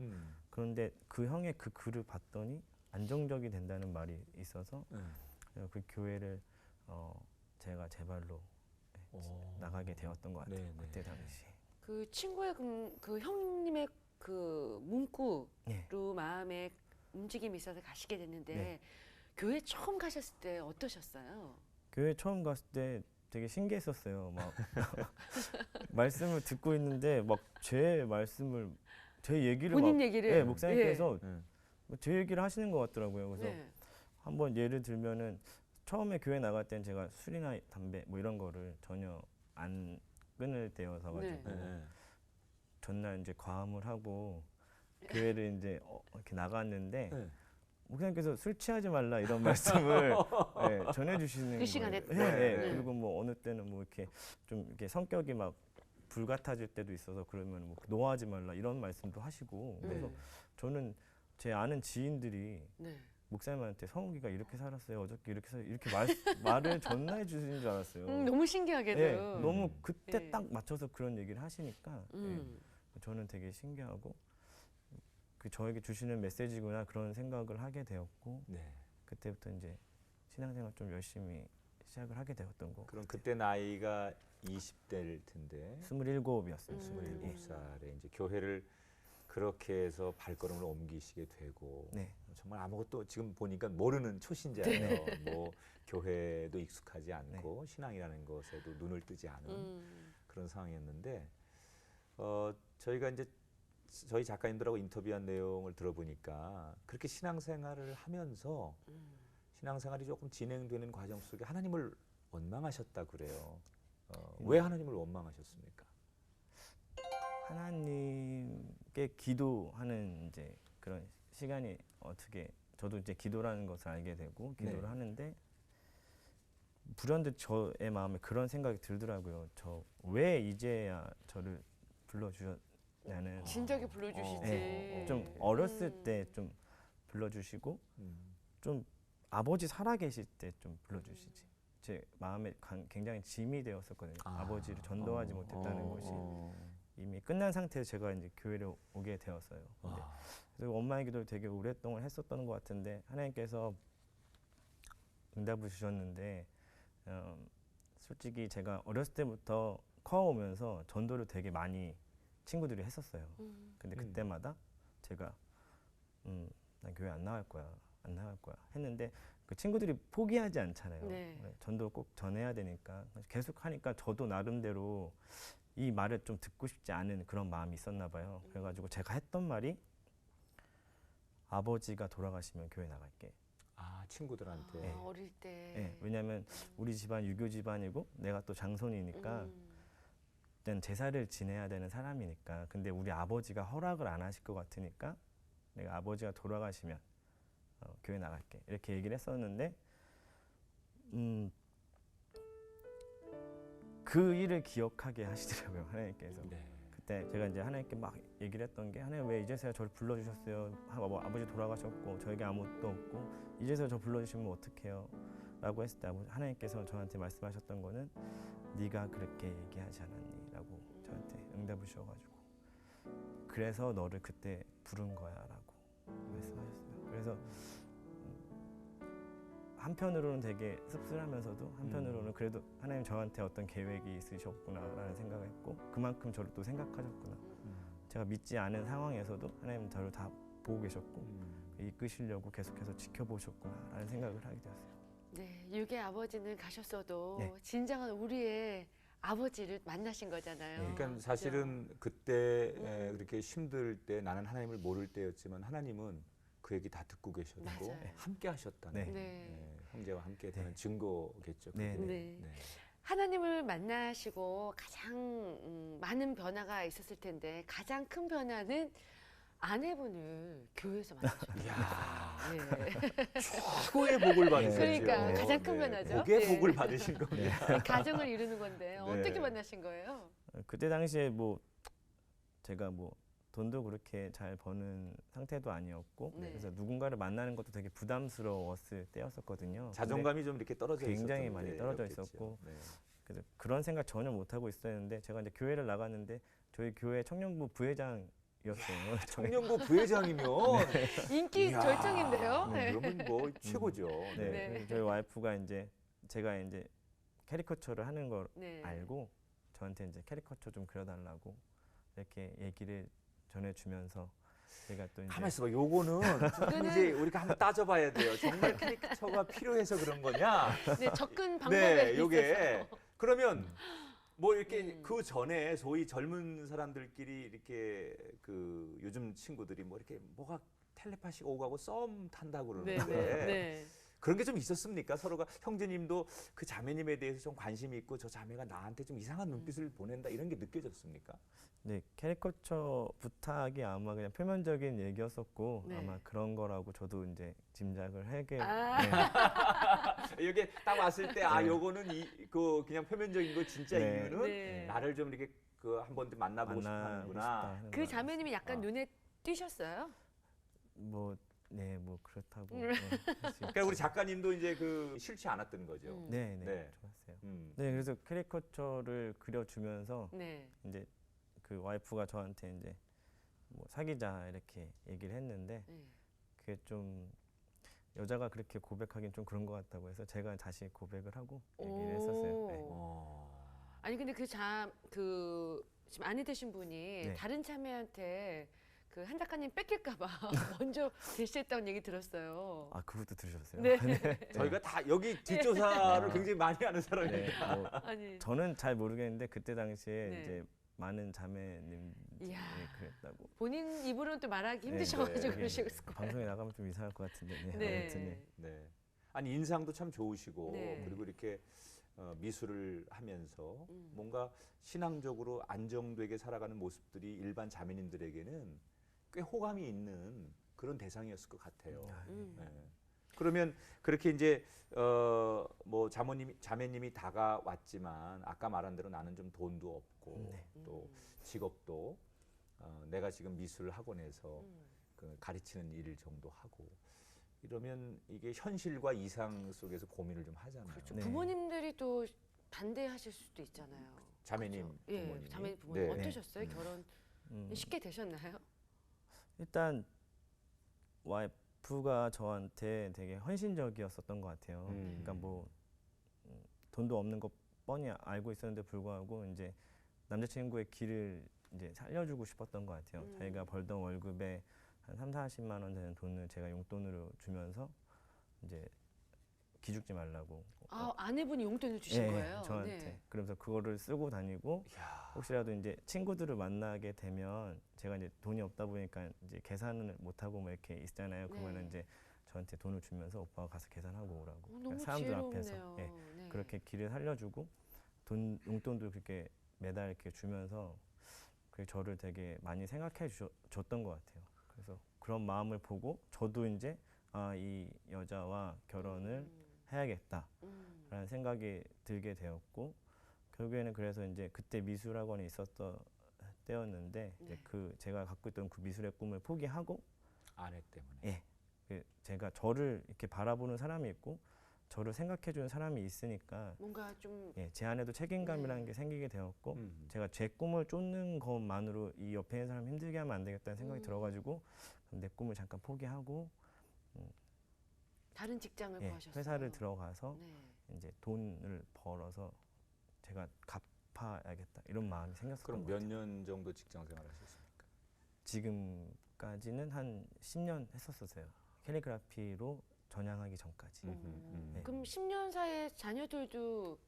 그런데 그 형의 그 글을 봤더니 안정적이 된다는 말이 있어서 그 교회를 제가 제 발로 나가게 되었던 것 같아요. 네, 네. 그때 당시. 그 친구의 그 형님의 그 문구로 네. 마음에 움직임이 있어서 가시게 됐는데 네. 교회 처음 가셨을 때 어떠셨어요? 교회 처음 갔을 때 되게 신기했었어요. 막 말씀을 듣고 있는데 막 제 얘기를 본인 막, 얘기를? 네, 목사님께서 네. 제 얘기를 하시는 것 같더라고요. 그래서 네. 한번 예를 들면은 처음에 교회 나갈 땐 제가 술이나 담배 뭐 이런 거를 전혀 안 끊을 때여서 가지고 네. 전날 이제 과음을 하고 교회를 이제 이렇게 나갔는데 네. 목사님께서 술 취하지 말라 이런 말씀을 네, 전해주시는 그 시간에? 거예요. 네, 네. 그리고 뭐 어느 때는 뭐 이렇게 좀 이렇게 성격이 막 불같아질 때도 있어서 그러면 뭐 노하지 말라 이런 말씀도 하시고 그래서 저는 제 아는 지인들이 네. 목사님한테 성욱이가 이렇게 살았어요 어저께 이렇게 이렇게 말을 전해 주시는 줄 알았어요. 너무 신기하게도. 네, 너무 그때 네. 딱 맞춰서 그런 얘기를 하시니까 저는 되게 신기하고 저에게 주시는 메시지구나 그런 생각을 하게 되었고 네. 그때부터 이제 신앙생활 좀 열심히 시작을 하게 되었던 거. 그럼 그때 나이가 20대일 텐데 27이었습니다. 27살에 이제 교회를 그렇게 해서 발걸음을 옮기시게 되고 네. 정말 아무것도 지금 보니까 모르는 초신자예요. 뭐 교회도 익숙하지 않고 신앙이라는 것에도 눈을 뜨지 않은 그런 상황이었는데 저희가 이제 저희 작가님들하고 인터뷰한 내용을 들어보니까 그렇게 신앙생활을 하면서 신앙생활이 조금 진행되는 과정 속에 하나님을 원망하셨다 그래요. 왜 하나님을 원망하셨습니까? 하나님께 기도하는 이제 그런 시간이 어떻게 저도 이제 기도라는 것을 알게 되고 기도를 네. 하는데 불현듯 저의 마음에 그런 생각이 들더라고요. 저 왜 이제야 저를 불러주셨냐는 진작에 불러주시지. 네. 좀 어렸을 때 좀 불러주시고 좀 아버지 살아계실 때 좀 불러주시지. 제 마음에 굉장히 짐이 되었었거든요. 아버지를 전도하지 못했다는 것이 이미 끝난 상태에서 제가 이제 교회를 오게 되었어요. 근데 그래서 엄마의 기도를 되게 오랫동안 했었던 것 같은데 하나님께서 응답을 주셨는데 솔직히 제가 어렸을 때부터 커오면서 전도를 되게 많이 친구들이 했었어요. 근데 그때마다 제가 난 교회 안 나갈 거야 했는데 그 친구들이 포기하지 않잖아요. 네. 전도를 꼭 전해야 되니까 계속 하니까 저도 나름대로 이 말을 좀 듣고 싶지 않은 그런 마음이 있었나 봐요. 그래가지고 제가 했던 말이 아버지가 돌아가시면 교회 나갈게. 친구들한테. 네. 어릴 때. 네, 왜냐면 우리 집안 유교 집안이고 내가 또 장손이니까 일단 제사를 지내야 되는 사람이니까 근데 우리 아버지가 허락을 안 하실 것 같으니까 내가 아버지가 돌아가시면 교회 나갈게 이렇게 얘기를 했었는데 그 일을 기억하게 하시더라고요 하나님께서. 네. 그때 제가 이제 하나님께 막 얘기를 했던 게 하나님 왜 이제서야 저를 불러주셨어요? 아버지 돌아가셨고 저에게 아무것도 없고 이제서야 저 불러주시면 어떡해요? 라고 했을 때 하나님께서 저한테 말씀하셨던 거는 네가 그렇게 얘기하지 않았니? 라고 저한테 응답을 주셔가지고 그래서 너를 그때 부른 거야 라고 말씀하셨어요. 그래서 한편으로는 되게 씁쓸하면서도 한편으로는 그래도 하나님 저한테 어떤 계획이 있으셨구나라는 생각을 했고 그만큼 저를 또 생각하셨구나. 제가 믿지 않은 상황에서도 하나님 저를 다 보고 계셨고 이끄시려고 계속해서 지켜보셨구나라는 생각을 하게 되었어요. 네, 육의 아버지는 가셨어도 네. 진정한 우리의 아버지를 만나신 거잖아요. 네. 그러니까 사실은 그때 그렇게 힘들 때 나는 하나님을 모를 때였지만 하나님은 그 얘기 다 듣고 계셨고 맞아요. 함께 하셨다는 네. 네. 형제와 함께 되는 네. 증거겠죠. 네, 그게. 네. 네. 하나님을 만나시고 가장 많은 변화가 있었을 텐데 가장 큰 변화는 아내분을 교회에서 만나셨어요. 이야, 네. 최고의 복을 받으셨죠. 그러니까 네. 가장 큰 변화죠. 복의 네. 복을 받으신 겁니다. 가정을 이루는 건데 어떻게 네. 만나신 거예요? 그때 당시에 뭐 제가 뭐 돈도 그렇게 잘 버는 상태도 아니었고 네. 그래서 누군가를 만나는 것도 되게 부담스러웠을 때였었거든요. 자존감이 좀 이렇게 떨어져 있었던 굉장히 많이 떨어져 때였겠죠. 있었고 네. 그래서 그런 생각 전혀 못 하고 있었는데 제가 이제 교회를 나갔는데 저희 교회 청년부 부회장이었어요. 청년부 부회장이면 인기 이야, 절정인데요. 네. 그러면 뭐 최고죠. 네. 네. 그래서 저희 와이프가 이제 제가 이제 캐리커처를 하는 걸 네. 알고 저한테 이제 캐리커처 좀 그려달라고 이렇게 얘기를 전해주면서 제가 또 이제 가만 있어봐. 요거는 좀 이제 우리가 한번 따져봐야 돼요. 정말 캐릭터가 필요해서 그런 거냐? 네, 접근 방법에 네, 있어서. 요게 그러면 뭐 이렇게 음. 그 전에 소위 젊은 사람들끼리 이렇게 그 요즘 친구들이 뭐 이렇게 뭐가 텔레파시가 오고 가고 썸 탄다고 네, 그러는데 네, 네. 그런 게 좀 있었습니까? 서로가 형제님도 그 자매님에 대해서 좀 관심이 있고 저 자매가 나한테 좀 이상한 눈빛을 보낸다 이런 게 느껴졌습니까? 네, 캐리커처 부탁이 아마 그냥 표면적인 얘기였었고 네. 아마 그런 거라고 저도 이제 짐작을 하게 아. 네. 여기 딱 왔을 때 아 네. 요거는 그 그냥 표면적인 거 진짜 네. 이유는 네. 나를 좀 이렇게 그 한 번 만나보고 싶어 만나고 하는구나. 싶다 하는 그 거예요. 자매님이 약간 아. 눈에 띄셨어요? 뭐 네, 뭐 그렇다고. 그러니까 우리 작가님도 이제 그 싫지 않았던 거죠. 네, 네, 네. 좋았어요. 음. 네, 그래서 캐리커처를 그려주면서 네. 이제 그 와이프가 저한테 이제 뭐 사귀자 이렇게 얘기를 했는데 네. 그게 좀 여자가 그렇게 고백하기는 좀 그런 것 같다고 해서 제가 다시 고백을 하고 얘기를 했었어요. 네. 어. 아니 근데 그 지금 아내 되신 분이 네. 다른 자매한테 그 한 작가님 뺏길까봐 먼저 제시했다는 얘기 들었어요. 아, 그것도 들으셨어요? 네. 저희가 다 여기 뒷조사를 굉장히 많이 하는 네, 사람입니다. 뭐 아니. 저는 잘 모르겠는데 그때 당시에 네. 이제 많은 자매님들이 이야. 그랬다고. 본인 입으로는 또 말하기 네, 힘드셔가지고 네. 그러셨을 거예요. 방송에 나가면 좀 이상할 것 같은데. 네. 네. 아무튼 네. 네. 아니 인상도 참 좋으시고 네. 그리고 이렇게 미술을 하면서 뭔가 신앙적으로 안정되게 살아가는 모습들이 일반 자매님들에게는 꽤 호감이 있는 그런 대상이었을 것 같아요. 네. 그러면 그렇게 이제 뭐 자매님이 다가왔지만 아까 말한 대로 나는 좀 돈도 없고 또 직업도 내가 지금 미술 학원에서 그 가르치는 일 정도 하고 이러면 이게 현실과 이상 속에서 고민을 좀 하잖아요. 그렇죠. 네. 부모님들이 또 반대하실 수도 있잖아요. 자매님 그렇죠? 예, 부모님이. 자매님 부모님 네. 어떠셨어요? 결혼 쉽게 되셨나요? 일단 와이프가 저한테 되게 헌신적이었었던 것 같아요. 그러니까 뭐 돈도 없는 거 뻔히 알고 있었는데 불구하고 이제 남자친구의 길을 이제 살려주고 싶었던 것 같아요. 자기가 벌던 월급에 한 30-40만 원 되는 돈을 제가 용돈으로 주면서 이제 기죽지 말라고. 아, 아내분이 용돈을 주신 예, 거예요? 저한테. 네. 그러면서 그거를 쓰고 다니고 이야. 혹시라도 이제 친구들을 만나게 되면 제가 이제 돈이 없다 보니까 이제 계산을 못 하고 뭐 이렇게 있잖아요. 그러면 네. 이제 저한테 돈을 주면서 오빠가 가서 계산하고 오라고. 너무 사람들 앞에서 지혜롭네요. 네. 그렇게 길을 살려주고 용돈도 그렇게 매달 이렇게 주면서 그 저를 되게 많이 생각해 줬던 것 같아요. 그래서 그런 마음을 보고 저도 이제 이 여자와 결혼을 해야겠다라는 생각이 들게 되었고 결국에는 그래서 이제 그때 미술학원에 있었던 때였는데 이제 그 제가 갖고 있던 그 미술의 꿈을 포기하고 아내 때문에. 제가 저를 이렇게 바라보는 사람이 있고 저를 생각해주는 사람이 있으니까 뭔가 좀 제 안에도 책임감이라는 게 생기게 되었고 제가 제 꿈을 쫓는 것만으로 이 옆에 있는 사람 힘들게 하면 안 되겠다는 생각이 들어가지고 내 꿈을 잠깐 포기하고 다른 직장을 구하셨어요. 회사를 들어가서 네. 이제 돈을 벌어서 제가 갚아야겠다 이런 마음이 생겼어요. 그럼 몇 년 정도 직장 생활하셨습니까? 지금까지는 한 10년 했었어요. 캘리그라피로 전향하기 전까지. 네. 그럼 10년 사이에 자녀들도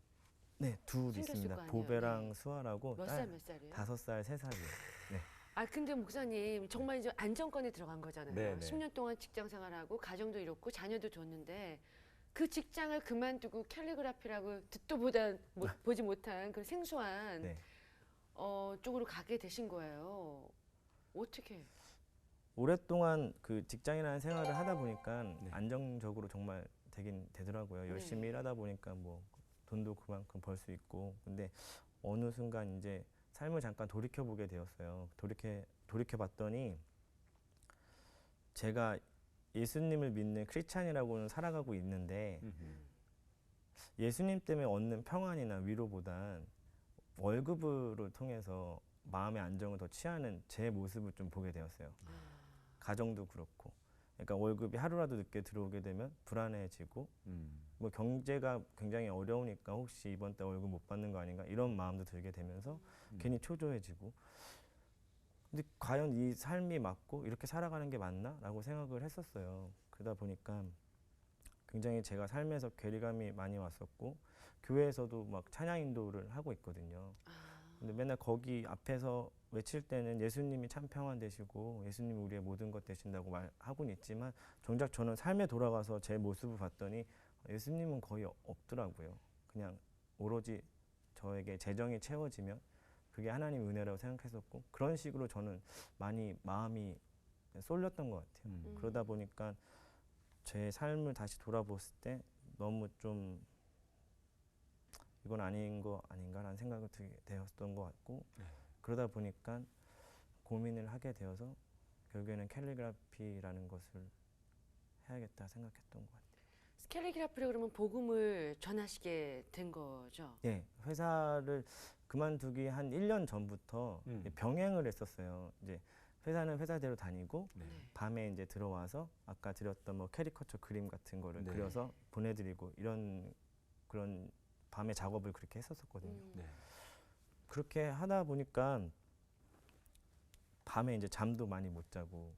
네, 둘 생겼을 있습니다. 거 아니에요. 보배랑 네. 수아라고 몇 살 몇 살이에요? 5살, 3살이에요. 네. 아 근데 목사님 정말 이제 안정권에 들어간 거잖아요. 네, 네. 10년 동안 직장 생활하고 가정도 이뤘고 자녀도 뒀는데 그 직장을 그만두고 캘리그라피라고 듣도 보지 못한 그런 생소한 네. 쪽으로 가게 되신 거예요. 어떻게? 오랫동안 그 직장이라는 생활을 하다 보니까 네. 안정적으로 정말 되긴 되더라고요. 열심히 네. 일하다 보니까 뭐 돈도 그만큼 벌 수 있고 근데 어느 순간 이제 삶을 잠깐 돌이켜 보게 되었어요. 돌이켜 봤더니 제가 예수님을 믿는 크리스찬이라고는 살아가고 있는데 예수님 때문에 얻는 평안이나 위로보단 월급을 통해서 마음의 안정을 더 취하는 제 모습을 좀 보게 되었어요. 가정도 그렇고. 그러니까 월급이 하루라도 늦게 들어오게 되면 불안해지고 뭐 경제가 굉장히 어려우니까 혹시 이번 달 월급 못 받는 거 아닌가 이런 마음도 들게 되면서 괜히 초조해지고 근데 과연 이 삶이 맞고 이렇게 살아가는 게 맞나? 라고 생각을 했었어요. 그러다 보니까 굉장히 제가 삶에서 괴리감이 많이 왔었고 교회에서도 막 찬양 인도를 하고 있거든요. 근데 맨날 거기 앞에서 외칠 때는 예수님이 참 평안 되시고 예수님이 우리의 모든 것 되신다고 말하고는 있지만 정작 저는 삶에 돌아가서 제 모습을 봤더니 예수님은 거의 없더라고요. 그냥 오로지 저에게 재정이 채워지면 그게 하나님의 은혜라고 생각했었고 그런 식으로 저는 많이 마음이 쏠렸던 것 같아요. 그러다 보니까 제 삶을 다시 돌아봤을 때 너무 좀 이건 아닌 거 아닌가라는 생각을 들게 되었던 것 같고 그러다 보니까 고민을 하게 되어서 결국에는 캘리그라피라는 것을 해야겠다 생각했던 것 같아요. 캘리그라피로 그러면 복음을 전하시게 된 거죠? 네, 회사를 그만두기 한 1년 전부터 병행을 했었어요. 이제 회사는 회사대로 다니고 밤에 이제 들어와서 아까 드렸던 뭐 캐리커처 그림 같은 거를 그려서 보내드리고 이런 그런 밤에 작업을 그렇게 했었거든요. 그렇게 하다 보니까 밤에 이제 잠도 많이 못 자고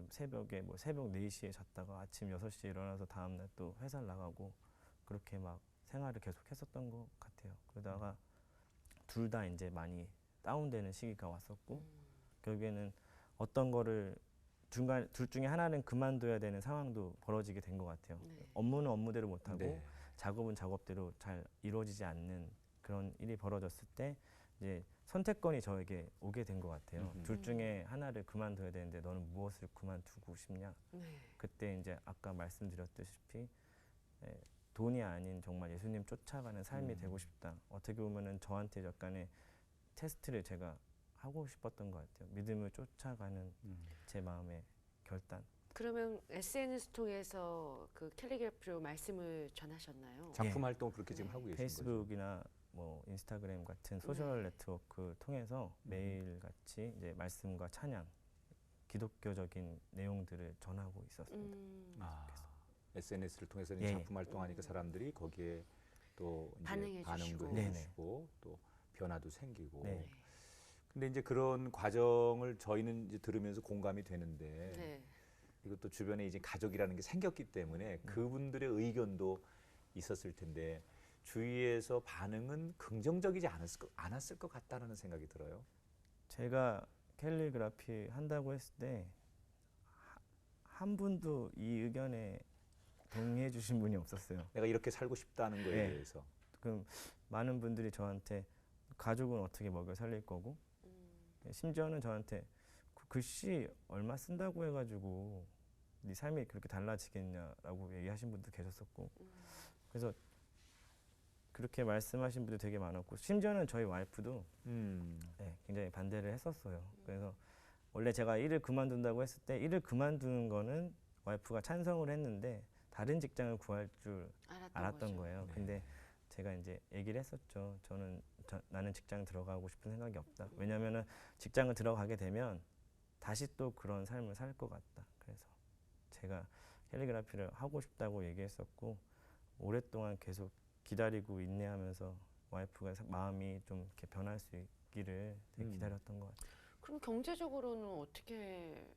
새벽에 뭐 새벽 4시에 잤다가 아침 6시에 일어나서 다음날 또 회사를 나가고 그렇게 막 생활을 계속 했었던 것 같아요. 그러다가 둘 다 이제 많이 다운되는 시기가 왔었고 결국에는 어떤 거를 둘 중에 하나는 그만둬야 되는 상황도 벌어지게 된 것 같아요. 업무는 업무대로 못하고 작업은 작업대로 잘 이루어지지 않는 그런 일이 벌어졌을 때 이제 선택권이 저에게 오게 된 것 같아요. 둘 중에 하나를 그만둬야 되는데 너는 무엇을 그만두고 싶냐? 네. 그때 이제 아까 말씀드렸다시피 돈이 아닌 정말 예수님 쫓아가는 삶이 되고 싶다. 어떻게 보면은 저한테 약간의 테스트를 제가 하고 싶었던 것 같아요. 믿음을 쫓아가는 제 마음의 결단. 그러면 SNS 통해서 그 캘리그래피로 말씀을 전하셨나요? 작품 예. 활동을 그렇게 지금 하고 계신 거죠. 페이스북이나 뭐 인스타그램 같은 소셜 네트워크 통해서 매일 같이 이제 말씀과 찬양, 기독교적인 내용들을 전하고 있었습니다. 아, SNS를 통해서 예. 작품 활동하니까 사람들이 거기에 또 이제 반응해 반응도 주시고. 해주시고 또 변화도 생기고. 네. 근데 이제 그런 과정을 저희는 이제 들으면서 공감이 되는데 네. 이것도 주변에 이제 가족이라는 게 생겼기 때문에 그분들의 의견도 있었을 텐데 주위에서 반응은 긍정적이지 않았을 것 같다는 생각이 들어요. 제가 캘리그라피 한다고 했을 때 한 분도 이 의견에 동의해 주신 분이 없었어요. 내가 이렇게 살고 싶다는 거에 네. 대해서. 그럼 많은 분들이 저한테 가족은 어떻게 먹여 살릴 거고 심지어는 저한테 그 글씨 얼마 쓴다고 해가지고 네 삶이 그렇게 달라지겠냐라고 얘기하신 분도 계셨었고 그래서 그렇게 말씀하신 분들 되게 많았고 심지어는 저희 와이프도 네, 굉장히 반대를 했었어요. 그래서 원래 제가 일을 그만둔다고 했을 때 일을 그만두는 거는 와이프가 찬성을 했는데 다른 직장을 구할 줄 알았던 거예요. 네. 근데 제가 이제 얘기를 했었죠. 나는 직장 들어가고 싶은 생각이 없다. 왜냐면은 직장을 들어가게 되면 다시 또 그런 삶을 살 것 같다. 그래서 제가 캘리그라피를 하고 싶다고 얘기했었고 오랫동안 계속 기다리고 인내하면서 와이프가 마음이 좀 이렇게 변할 수 있기를 되게 기다렸던 것 같아요. 그럼 경제적으로는 어떻게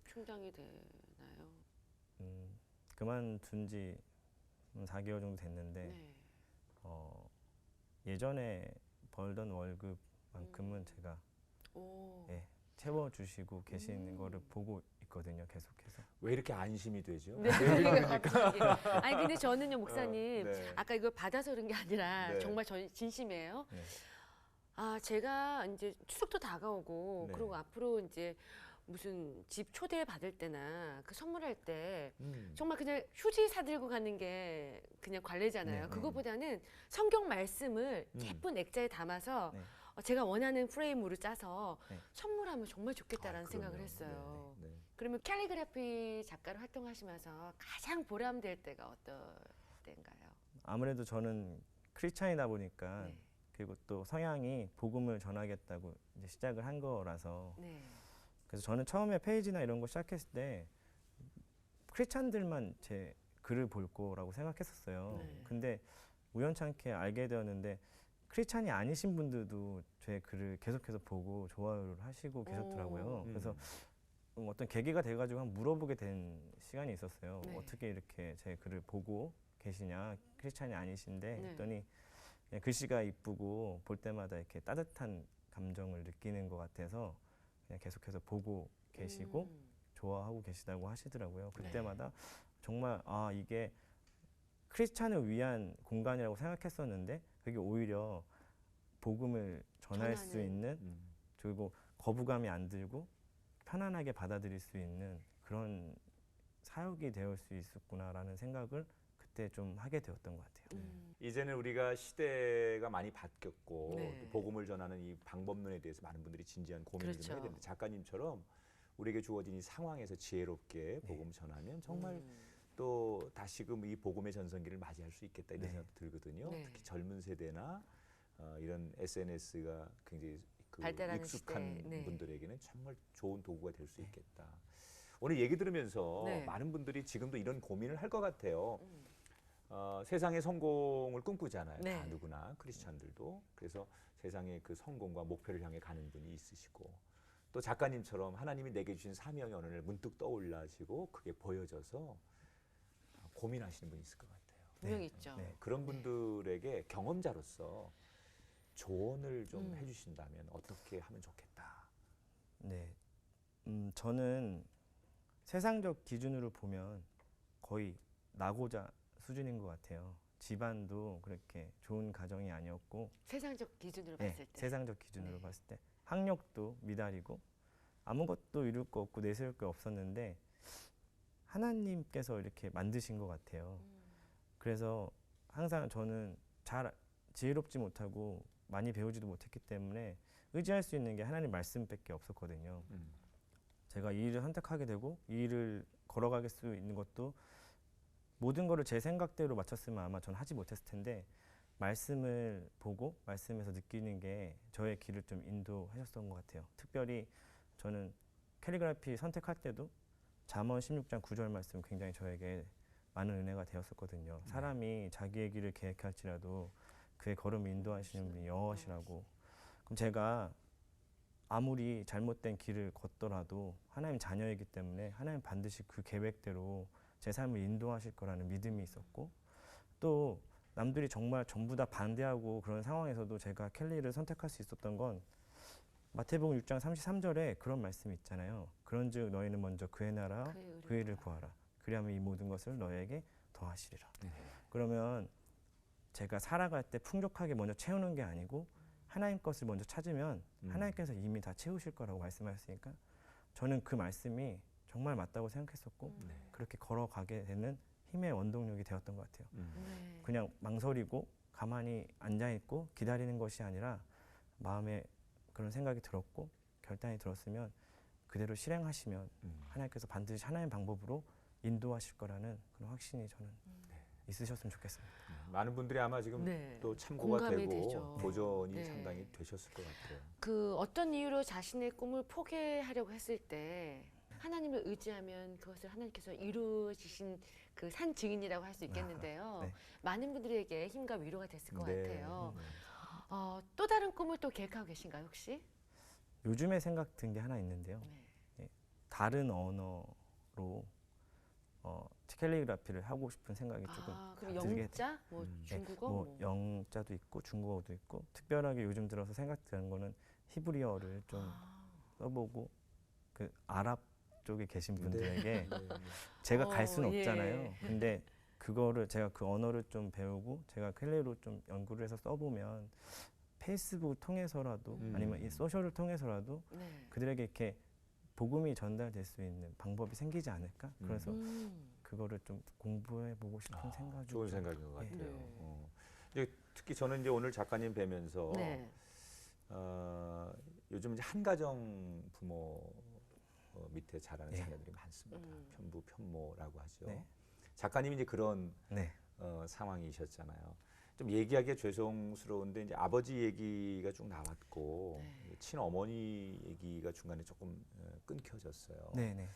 충당이 되나요? 그만둔 지 4개월 정도 됐는데 네. 예전에 벌던 월급만큼은 제가 오. 예, 채워주시고 계시는 거를 보고 있거든요. 계속해서. 왜 이렇게 안심이 되죠? 네. 갑자기. 아니 근데 저는요 목사님 네. 아까 이걸 받아서 그런 게 아니라 네. 정말 진심이에요. 네. 아 제가 이제 추석도 다가오고 네. 그리고 앞으로 이제 무슨 집 초대 받을 때나 그 선물할 때 정말 그냥 휴지 사들고 가는 게 그냥 관례잖아요. 네. 그거보다는 성경 말씀을 음. 예쁜 액자에 담아서 네. 제가 원하는 프레임으로 짜서 네. 선물하면 정말 좋겠다라는 아, 생각을 그럼요. 했어요. 네, 네. 그러면 캘리그래피 작가로 활동하시면서 가장 보람될 때가 어떨 때인가요? 아무래도 저는 크리스찬이다 보니까 네. 그리고 또 성향이 복음을 전하겠다고 이제 시작을 한 거라서 네. 그래서 저는 처음에 페이지나 이런 거 시작했을 때 크리스찬들만 제 글을 볼 거라고 생각했었어요. 네. 근데 우연찮게 알게 되었는데 크리스찬이 아니신 분들도 제 글을 계속해서 보고 좋아요를 하시고 계셨더라고요. 그래서 어떤 계기가 돼가지고 한번 물어보게 된 시간이 있었어요. 네. 어떻게 이렇게 제 글을 보고 계시냐, 크리스찬이 아니신데 네. 했더니 그냥 글씨가 이쁘고 볼 때마다 이렇게 따뜻한 감정을 느끼는 것 같아서 그냥 계속해서 보고 계시고 좋아하고 계시다고 하시더라고요. 그때마다 정말 아 이게 크리스찬을 위한 공간이라고 생각했었는데 그게 오히려 복음을 전할 수 전하는. 있는 그리고 거부감이 안 들고 편안하게 받아들일 수 있는 그런 사역이 되어 수 있었구나라는 생각을 그때 좀 하게 되었던 것 같아요. 이제는 우리가 시대가 많이 바뀌었고 네. 또 복음을 전하는 이 방법론에 대해서 많은 분들이 진지한 고민을 그렇죠. 좀 해야 되는데 작가님처럼 우리에게 주어진 이 상황에서 지혜롭게 복음 전하면 정말 또 다시금 이 복음의 전성기를 맞이할 수 있겠다 이런 네. 생각도 들거든요. 네. 특히 젊은 세대나 이런 SNS가 굉장히 발달하는 익숙한 시대. 네. 분들에게는 정말 좋은 도구가 될 수 있겠다. 오늘 얘기 들으면서 네. 많은 분들이 지금도 이런 고민을 할 것 같아요. 세상의 성공을 꿈꾸잖아요. 네. 다 누구나 크리스찬들도. 그래서 세상의 그 성공과 목표를 향해 가는 분이 있으시고 또 작가님처럼 하나님이 내게 주신 사명의 언어를 문득 떠올라시고 그게 보여져서 고민하시는 분이 있을 것 같아요. 분명 네. 있죠. 네. 그런 분들에게 경험자로서 조언을 좀 해주신다면 어떻게 하면 좋겠다. 네, 저는 세상적 기준으로 보면 거의 나고자 수준인 것 같아요. 집안도 그렇게 좋은 가정이 아니었고 세상적 기준으로 네, 봤을 때. 세상적 기준으로 네. 봤을 때 학력도 미달이고 아무것도 이룰 거 없고 내세울 게 없었는데 하나님께서 이렇게 만드신 것 같아요. 그래서 항상 저는 잘 지혜롭지 못하고 많이 배우지도 못했기 때문에 의지할 수 있는 게 하나님 말씀밖에 없었거든요. 제가 이 일을 선택하게 되고 이 일을 걸어갈 수 있는 것도 모든 거를 제 생각대로 맞췄으면 아마 전 하지 못했을 텐데 말씀을 보고 말씀에서 느끼는 게 저의 길을 좀 인도하셨던 것 같아요. 특별히 저는 캘리그라피 선택할 때도 잠언 16장 9절 말씀 굉장히 저에게 많은 은혜가 되었었거든요. 사람이 자기의 길을 계획할지라도 그의 걸음을 인도하시는 분이 여호와시라고. 그럼 제가 아무리 잘못된 길을 걷더라도 하나님 자녀이기 때문에 하나님 반드시 그 계획대로 제 삶을 인도하실 거라는 믿음이 있었고 또 남들이 정말 전부 다 반대하고 그런 상황에서도 제가 켈리를 선택할 수 있었던 건 마태복음 6장 33절에 그런 말씀이 있잖아요. 그런즉 너희는 먼저 그의 나라 그 일을 구하라. 그리하면 이 모든 것을 너에게 더하시리라. 그러면 제가 살아갈 때 풍족하게 먼저 채우는 게 아니고 하나님 것을 먼저 찾으면 하나님께서 이미 다 채우실 거라고 말씀하셨으니까 저는 그 말씀이 정말 맞다고 생각했었고 그렇게 걸어가게 되는 힘의 원동력이 되었던 것 같아요. 네. 그냥 망설이고 가만히 앉아있고 기다리는 것이 아니라 마음에 그런 생각이 들었고 결단이 들었으면 그대로 실행하시면 하나님께서 반드시 하나님 방법으로 인도하실 거라는 그런 확신이 저는 있으셨으면 좋겠습니다. 많은 분들이 아마 지금 네. 또 참고가 공감이 되고 되죠. 도전이 네. 상당히 되셨을 것 같아요. 그 어떤 이유로 자신의 꿈을 포기하려고 했을 때 하나님을 의지하면 그것을 하나님께서 이루어지신 그 산 증인이라고 할 수 있겠는데요. 네. 많은 분들에게 힘과 위로가 됐을 것 네. 같아요. 또 다른 꿈을 또 계획하고 계신가요, 혹시? 요즘에 생각 든 게 하나 있는데요. 네. 다른 언어로 캘리그라피를 하고 싶은 생각이 조금 그럼 들게 영자, 뭐 네, 중국어, 뭐 영자도 있고 중국어도 있고 특별하게 요즘 들어서 생각드는 거는 히브리어를 좀 써보고 그 아랍 쪽에 계신 분들에게 제가 갈 수는 예. 없잖아요. 근데 그거를 제가 그 언어를 좀 배우고 제가 캘리로 좀 연구를 해서 써보면 페이스북을 통해서라도 아니면 이 소셜을 통해서라도 네. 그들에게 이렇게 복음이 전달될 수 있는 방법이 생기지 않을까? 그래서 그거를 좀 공부해보고 싶은 생각이 좋은 좀- 생각인 것 같아요. 네. 이제 특히 저는 이제 오늘 작가님 뵈면서 네. 요즘 이제 한가정 부모 밑에 자라는 예. 자녀들이 많습니다. 편부 편모라고 하죠. 네. 작가님이 이제 그런 네. 상황이셨잖아요. 좀 얘기하기가 죄송스러운데 이제 아버지 얘기가 쭉 나왔고 네. 친어머니 얘기가 중간에 조금 끊겨졌어요. 네.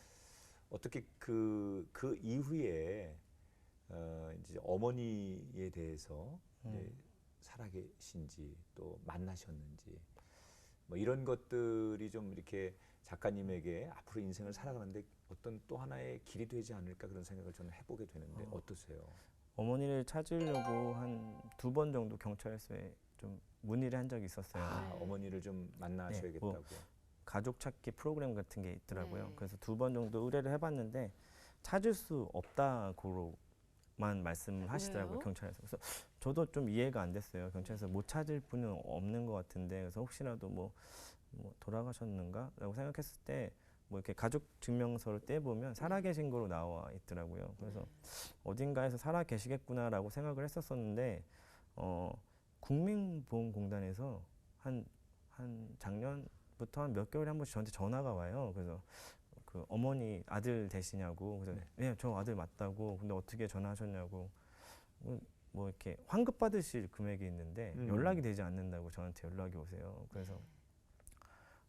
어떻게 그 이후에 이제 어머니에 대해서 이제 살아계신지 또 만나셨는지 뭐 이런 것들이 좀 이렇게 작가님에게 앞으로 인생을 살아가는데 어떤 또 하나의 길이 되지 않을까 그런 생각을 저는 해보게 되는데 어떠세요? 어머니를 찾으려고 한 2번 정도 경찰서에 좀 문의를 한 적이 있었어요. 네. 어머니를 좀 만나셔야겠다고. 가족 찾기 프로그램 같은 게 있더라고요. 네. 그래서 2번 정도 의뢰를 해봤는데 찾을 수 없다고만 말씀을 하시더라고요. 왜요? 경찰에서. 그래서 저도 좀 이해가 안 됐어요. 경찰에서 못 찾을 분은 없는 것 같은데 그래서 혹시라도 뭐 돌아가셨는가라고 생각했을 때 뭐 이렇게 가족 증명서를 떼보면 살아계신 거로 나와 있더라고요. 그래서 어딘가에서 살아계시겠구나라고 생각을 했었었는데 국민보험공단에서 한 작년부터 한 몇 개월에 한 번씩 저한테 전화가 와요. 그래서 그 어머니 아들 되시냐고. 그래서 네, 저 아들 맞다고. 근데 어떻게 전화하셨냐고. 뭐 이렇게 환급 받으실 금액이 있는데 연락이 되지 않는다고 저한테 연락이 오세요. 그래서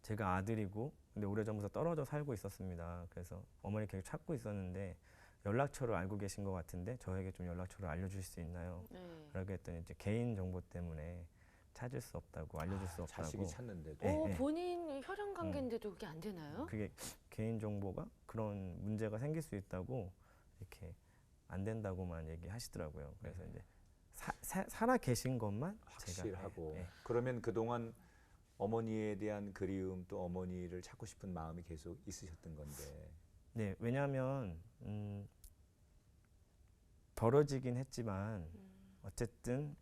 제가 아들이고 근데 오래전부터 떨어져 살고 있었습니다. 그래서 어머니 계속 찾고 있었는데 연락처를 알고 계신 것 같은데 저에게 좀 연락처를 알려주실 수 있나요? 네. 라고 했더니 이제 개인 정보 때문에 찾을 수 없다고 알려줄 수 없다고. 자식이 찾는데도. 네. 본인 혈연 관계인데도 그게 안 되나요? 그게 개인 정보가 그런 문제가 생길 수 있다고 이렇게 안 된다고만 얘기하시더라고요. 그래서 이제 살아 계신 것만 확실하고 제가 그러면 그동안 어머니에 대한 그리움 또 어머니를 찾고 싶은 마음이 계속 있으셨던 건데 네, 왜냐하면 벌어지긴 했지만 어쨌든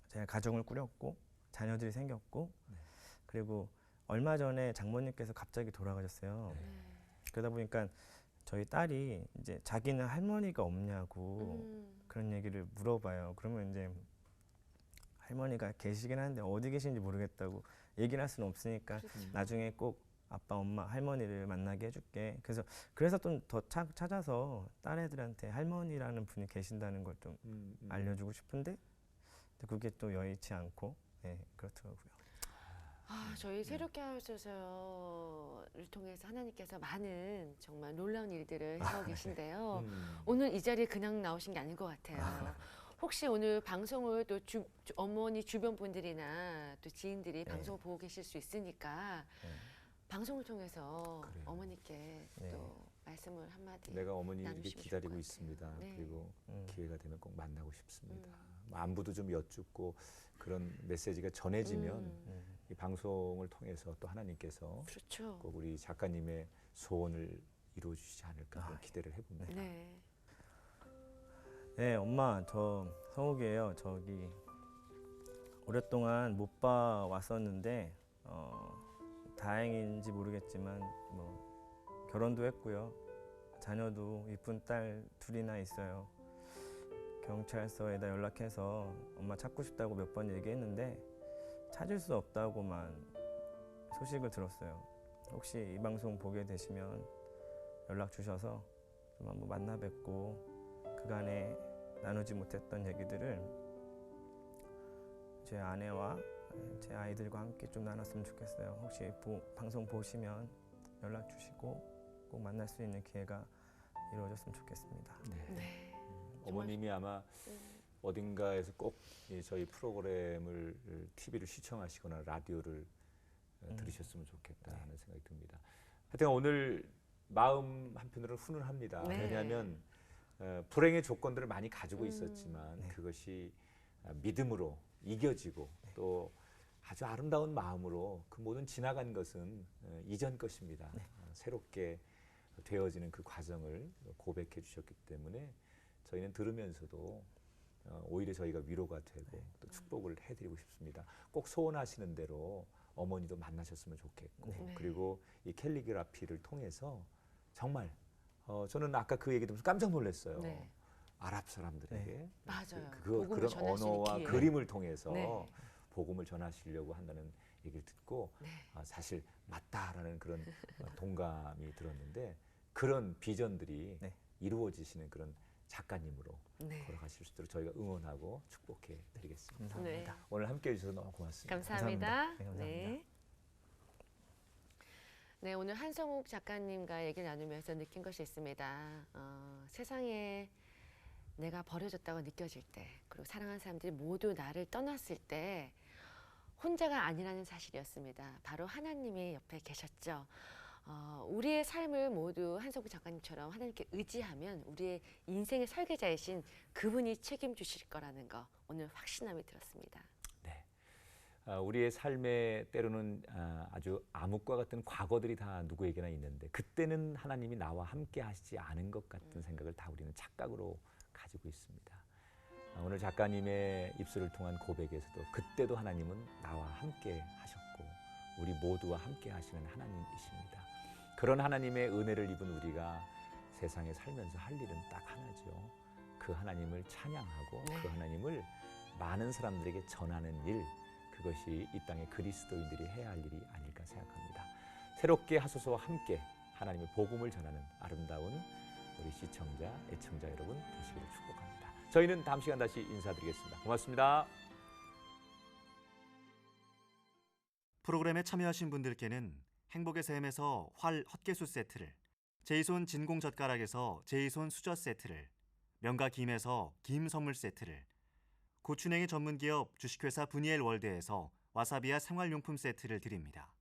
제가 가정을 꾸렸고 자녀들이 생겼고 그리고 얼마 전에 장모님께서 갑자기 돌아가셨어요. 그러다 보니까 저희 딸이 이제 자기는 할머니가 없냐고 그런 얘기를 물어봐요. 그러면 이제 할머니가 계시긴 한데 어디 계신지 모르겠다고 얘기를 할 수는 없으니까 나중에 꼭 아빠, 엄마, 할머니를 만나게 해줄게. 그래서 좀 더 찾아서 딸애들한테 할머니라는 분이 계신다는 걸 좀 알려주고 싶은데 그게 또 여의치 않고 그렇더라고요. 저희 새롭게 하소서를 통해서 하나님께서 많은 정말 놀라운 일들을 하고 계신데요. 오늘 이 자리에 그냥 나오신 게 아닌 것 같아요. 혹시 오늘 방송을 또 어머니 주변 분들이나 또 지인들이 방송을 보고 계실 수 있으니까 방송을 통해서 그래요. 어머니께 또 말씀을 한마디 내가 어머니 이렇게 나누시면 기다리고 좋을 것 있습니다. 같아요. 네. 그리고 기회가 되면 꼭 만나고 싶습니다. 안부도 좀 여쭙고 그런 메시지가 전해지면 이 방송을 통해서 또 하나님께서 그렇죠. 꼭 우리 작가님의 소원을 이루어 주시지 않을까 그런 기대를 해봅니다. 네. 네, 엄마, 저 성욱이에요. 저기 오랫동안 못 봐 왔었는데 다행인지 모르겠지만 뭐 결혼도 했고요. 자녀도 이쁜 딸 둘이나 있어요. 경찰서에다 연락해서 엄마 찾고 싶다고 몇 번 얘기했는데 찾을 수 없다고만 소식을 들었어요. 혹시 이 방송 보게 되시면 연락 주셔서 좀 한번 만나 뵙고 그간에 나누지 못했던 얘기들을 제 아내와 제 아이들과 함께 좀 나눴으면 좋겠어요. 혹시 방송 보시면 연락 주시고 꼭 만날 수 있는 기회가 이루어졌으면 좋겠습니다. 네. 어머님이 아마 어딘가에서 꼭 저희 프로그램을 TV를 시청하시거나 라디오를 들으셨으면 좋겠다 하는 생각이 듭니다. 하여튼 오늘 마음 한편으로는 훈훈합니다. 네. 왜냐하면 불행의 조건들을 많이 가지고 있었지만 그것이 믿음으로 이겨지고 또 아주 아름다운 마음으로 그 모든 지나간 것은 이전 것입니다. 새롭게 되어지는 그 과정을 고백해 주셨기 때문에 저희는 들으면서도 오히려 저희가 위로가 되고 또 축복을 해드리고 싶습니다. 꼭 소원하시는 대로 어머니도 만나셨으면 좋겠고 그리고 이 캘리그라피를 통해서 정말 저는 아까 그 얘기 들으면서 깜짝 놀랐어요. 네. 아랍 사람들에게 맞아요. 그런 복음을 전할 수 있는 언어와 기회. 그림을 통해서 네. 복음을 전하시려고 한다는 얘기를 듣고 사실 맞다라는 그런 동감이 들었는데 그런 비전들이 이루어지시는 그런 작가님으로 걸어가실 수 있도록 저희가 응원하고 축복해 드리겠습니다. 네. 오늘 함께 해주셔서 너무 고맙습니다. 감사합니다. 감사합니다. 네, 감사합니다. 네. 네, 오늘 한성욱 작가님과 얘기를 나누면서 느낀 것이 있습니다. 세상에 내가 버려졌다고 느껴질 때, 그리고 사랑하는 사람들이 모두 나를 떠났을 때 혼자가 아니라는 사실이었습니다. 바로 하나님이 옆에 계셨죠. 우리의 삶을 모두 한성욱 작가님처럼 하나님께 의지하면 우리의 인생의 설계자이신 그분이 책임지실 거라는 거 오늘 확신함이 들었습니다. 우리의 삶에 때로는 아주 암흑과 같은 과거들이 다 누구에게나 있는데 그때는 하나님이 나와 함께 하시지 않은 것 같은 생각을 다 우리는 착각으로 가지고 있습니다. 오늘 작가님의 입술을 통한 고백에서도 그때도 하나님은 나와 함께 하셨고 우리 모두와 함께 하시는 하나님이십니다. 그런 하나님의 은혜를 입은 우리가 세상에 살면서 할 일은 딱 하나죠. 그 하나님을 찬양하고 그 하나님을 많은 사람들에게 전하는 일, 그것이 이 땅의 그리스도인들이 해야 할 일이 아닐까 생각합니다. 새롭게 하소서와 함께 하나님의 복음을 전하는 아름다운 우리 시청자, 애청자 여러분 되시기를 축복합니다. 저희는 다음 시간 다시 인사드리겠습니다. 고맙습니다. 프로그램에 참여하신 분들께는 행복의 샘에서 활 헛개수 세트를, 제이손 진공젓가락에서 제이손 수저 세트를, 명가 김에서 김 선물 세트를, 고추냉이 전문기업 주식회사 브니엘 월드에서 와사비와 생활용품 세트를 드립니다.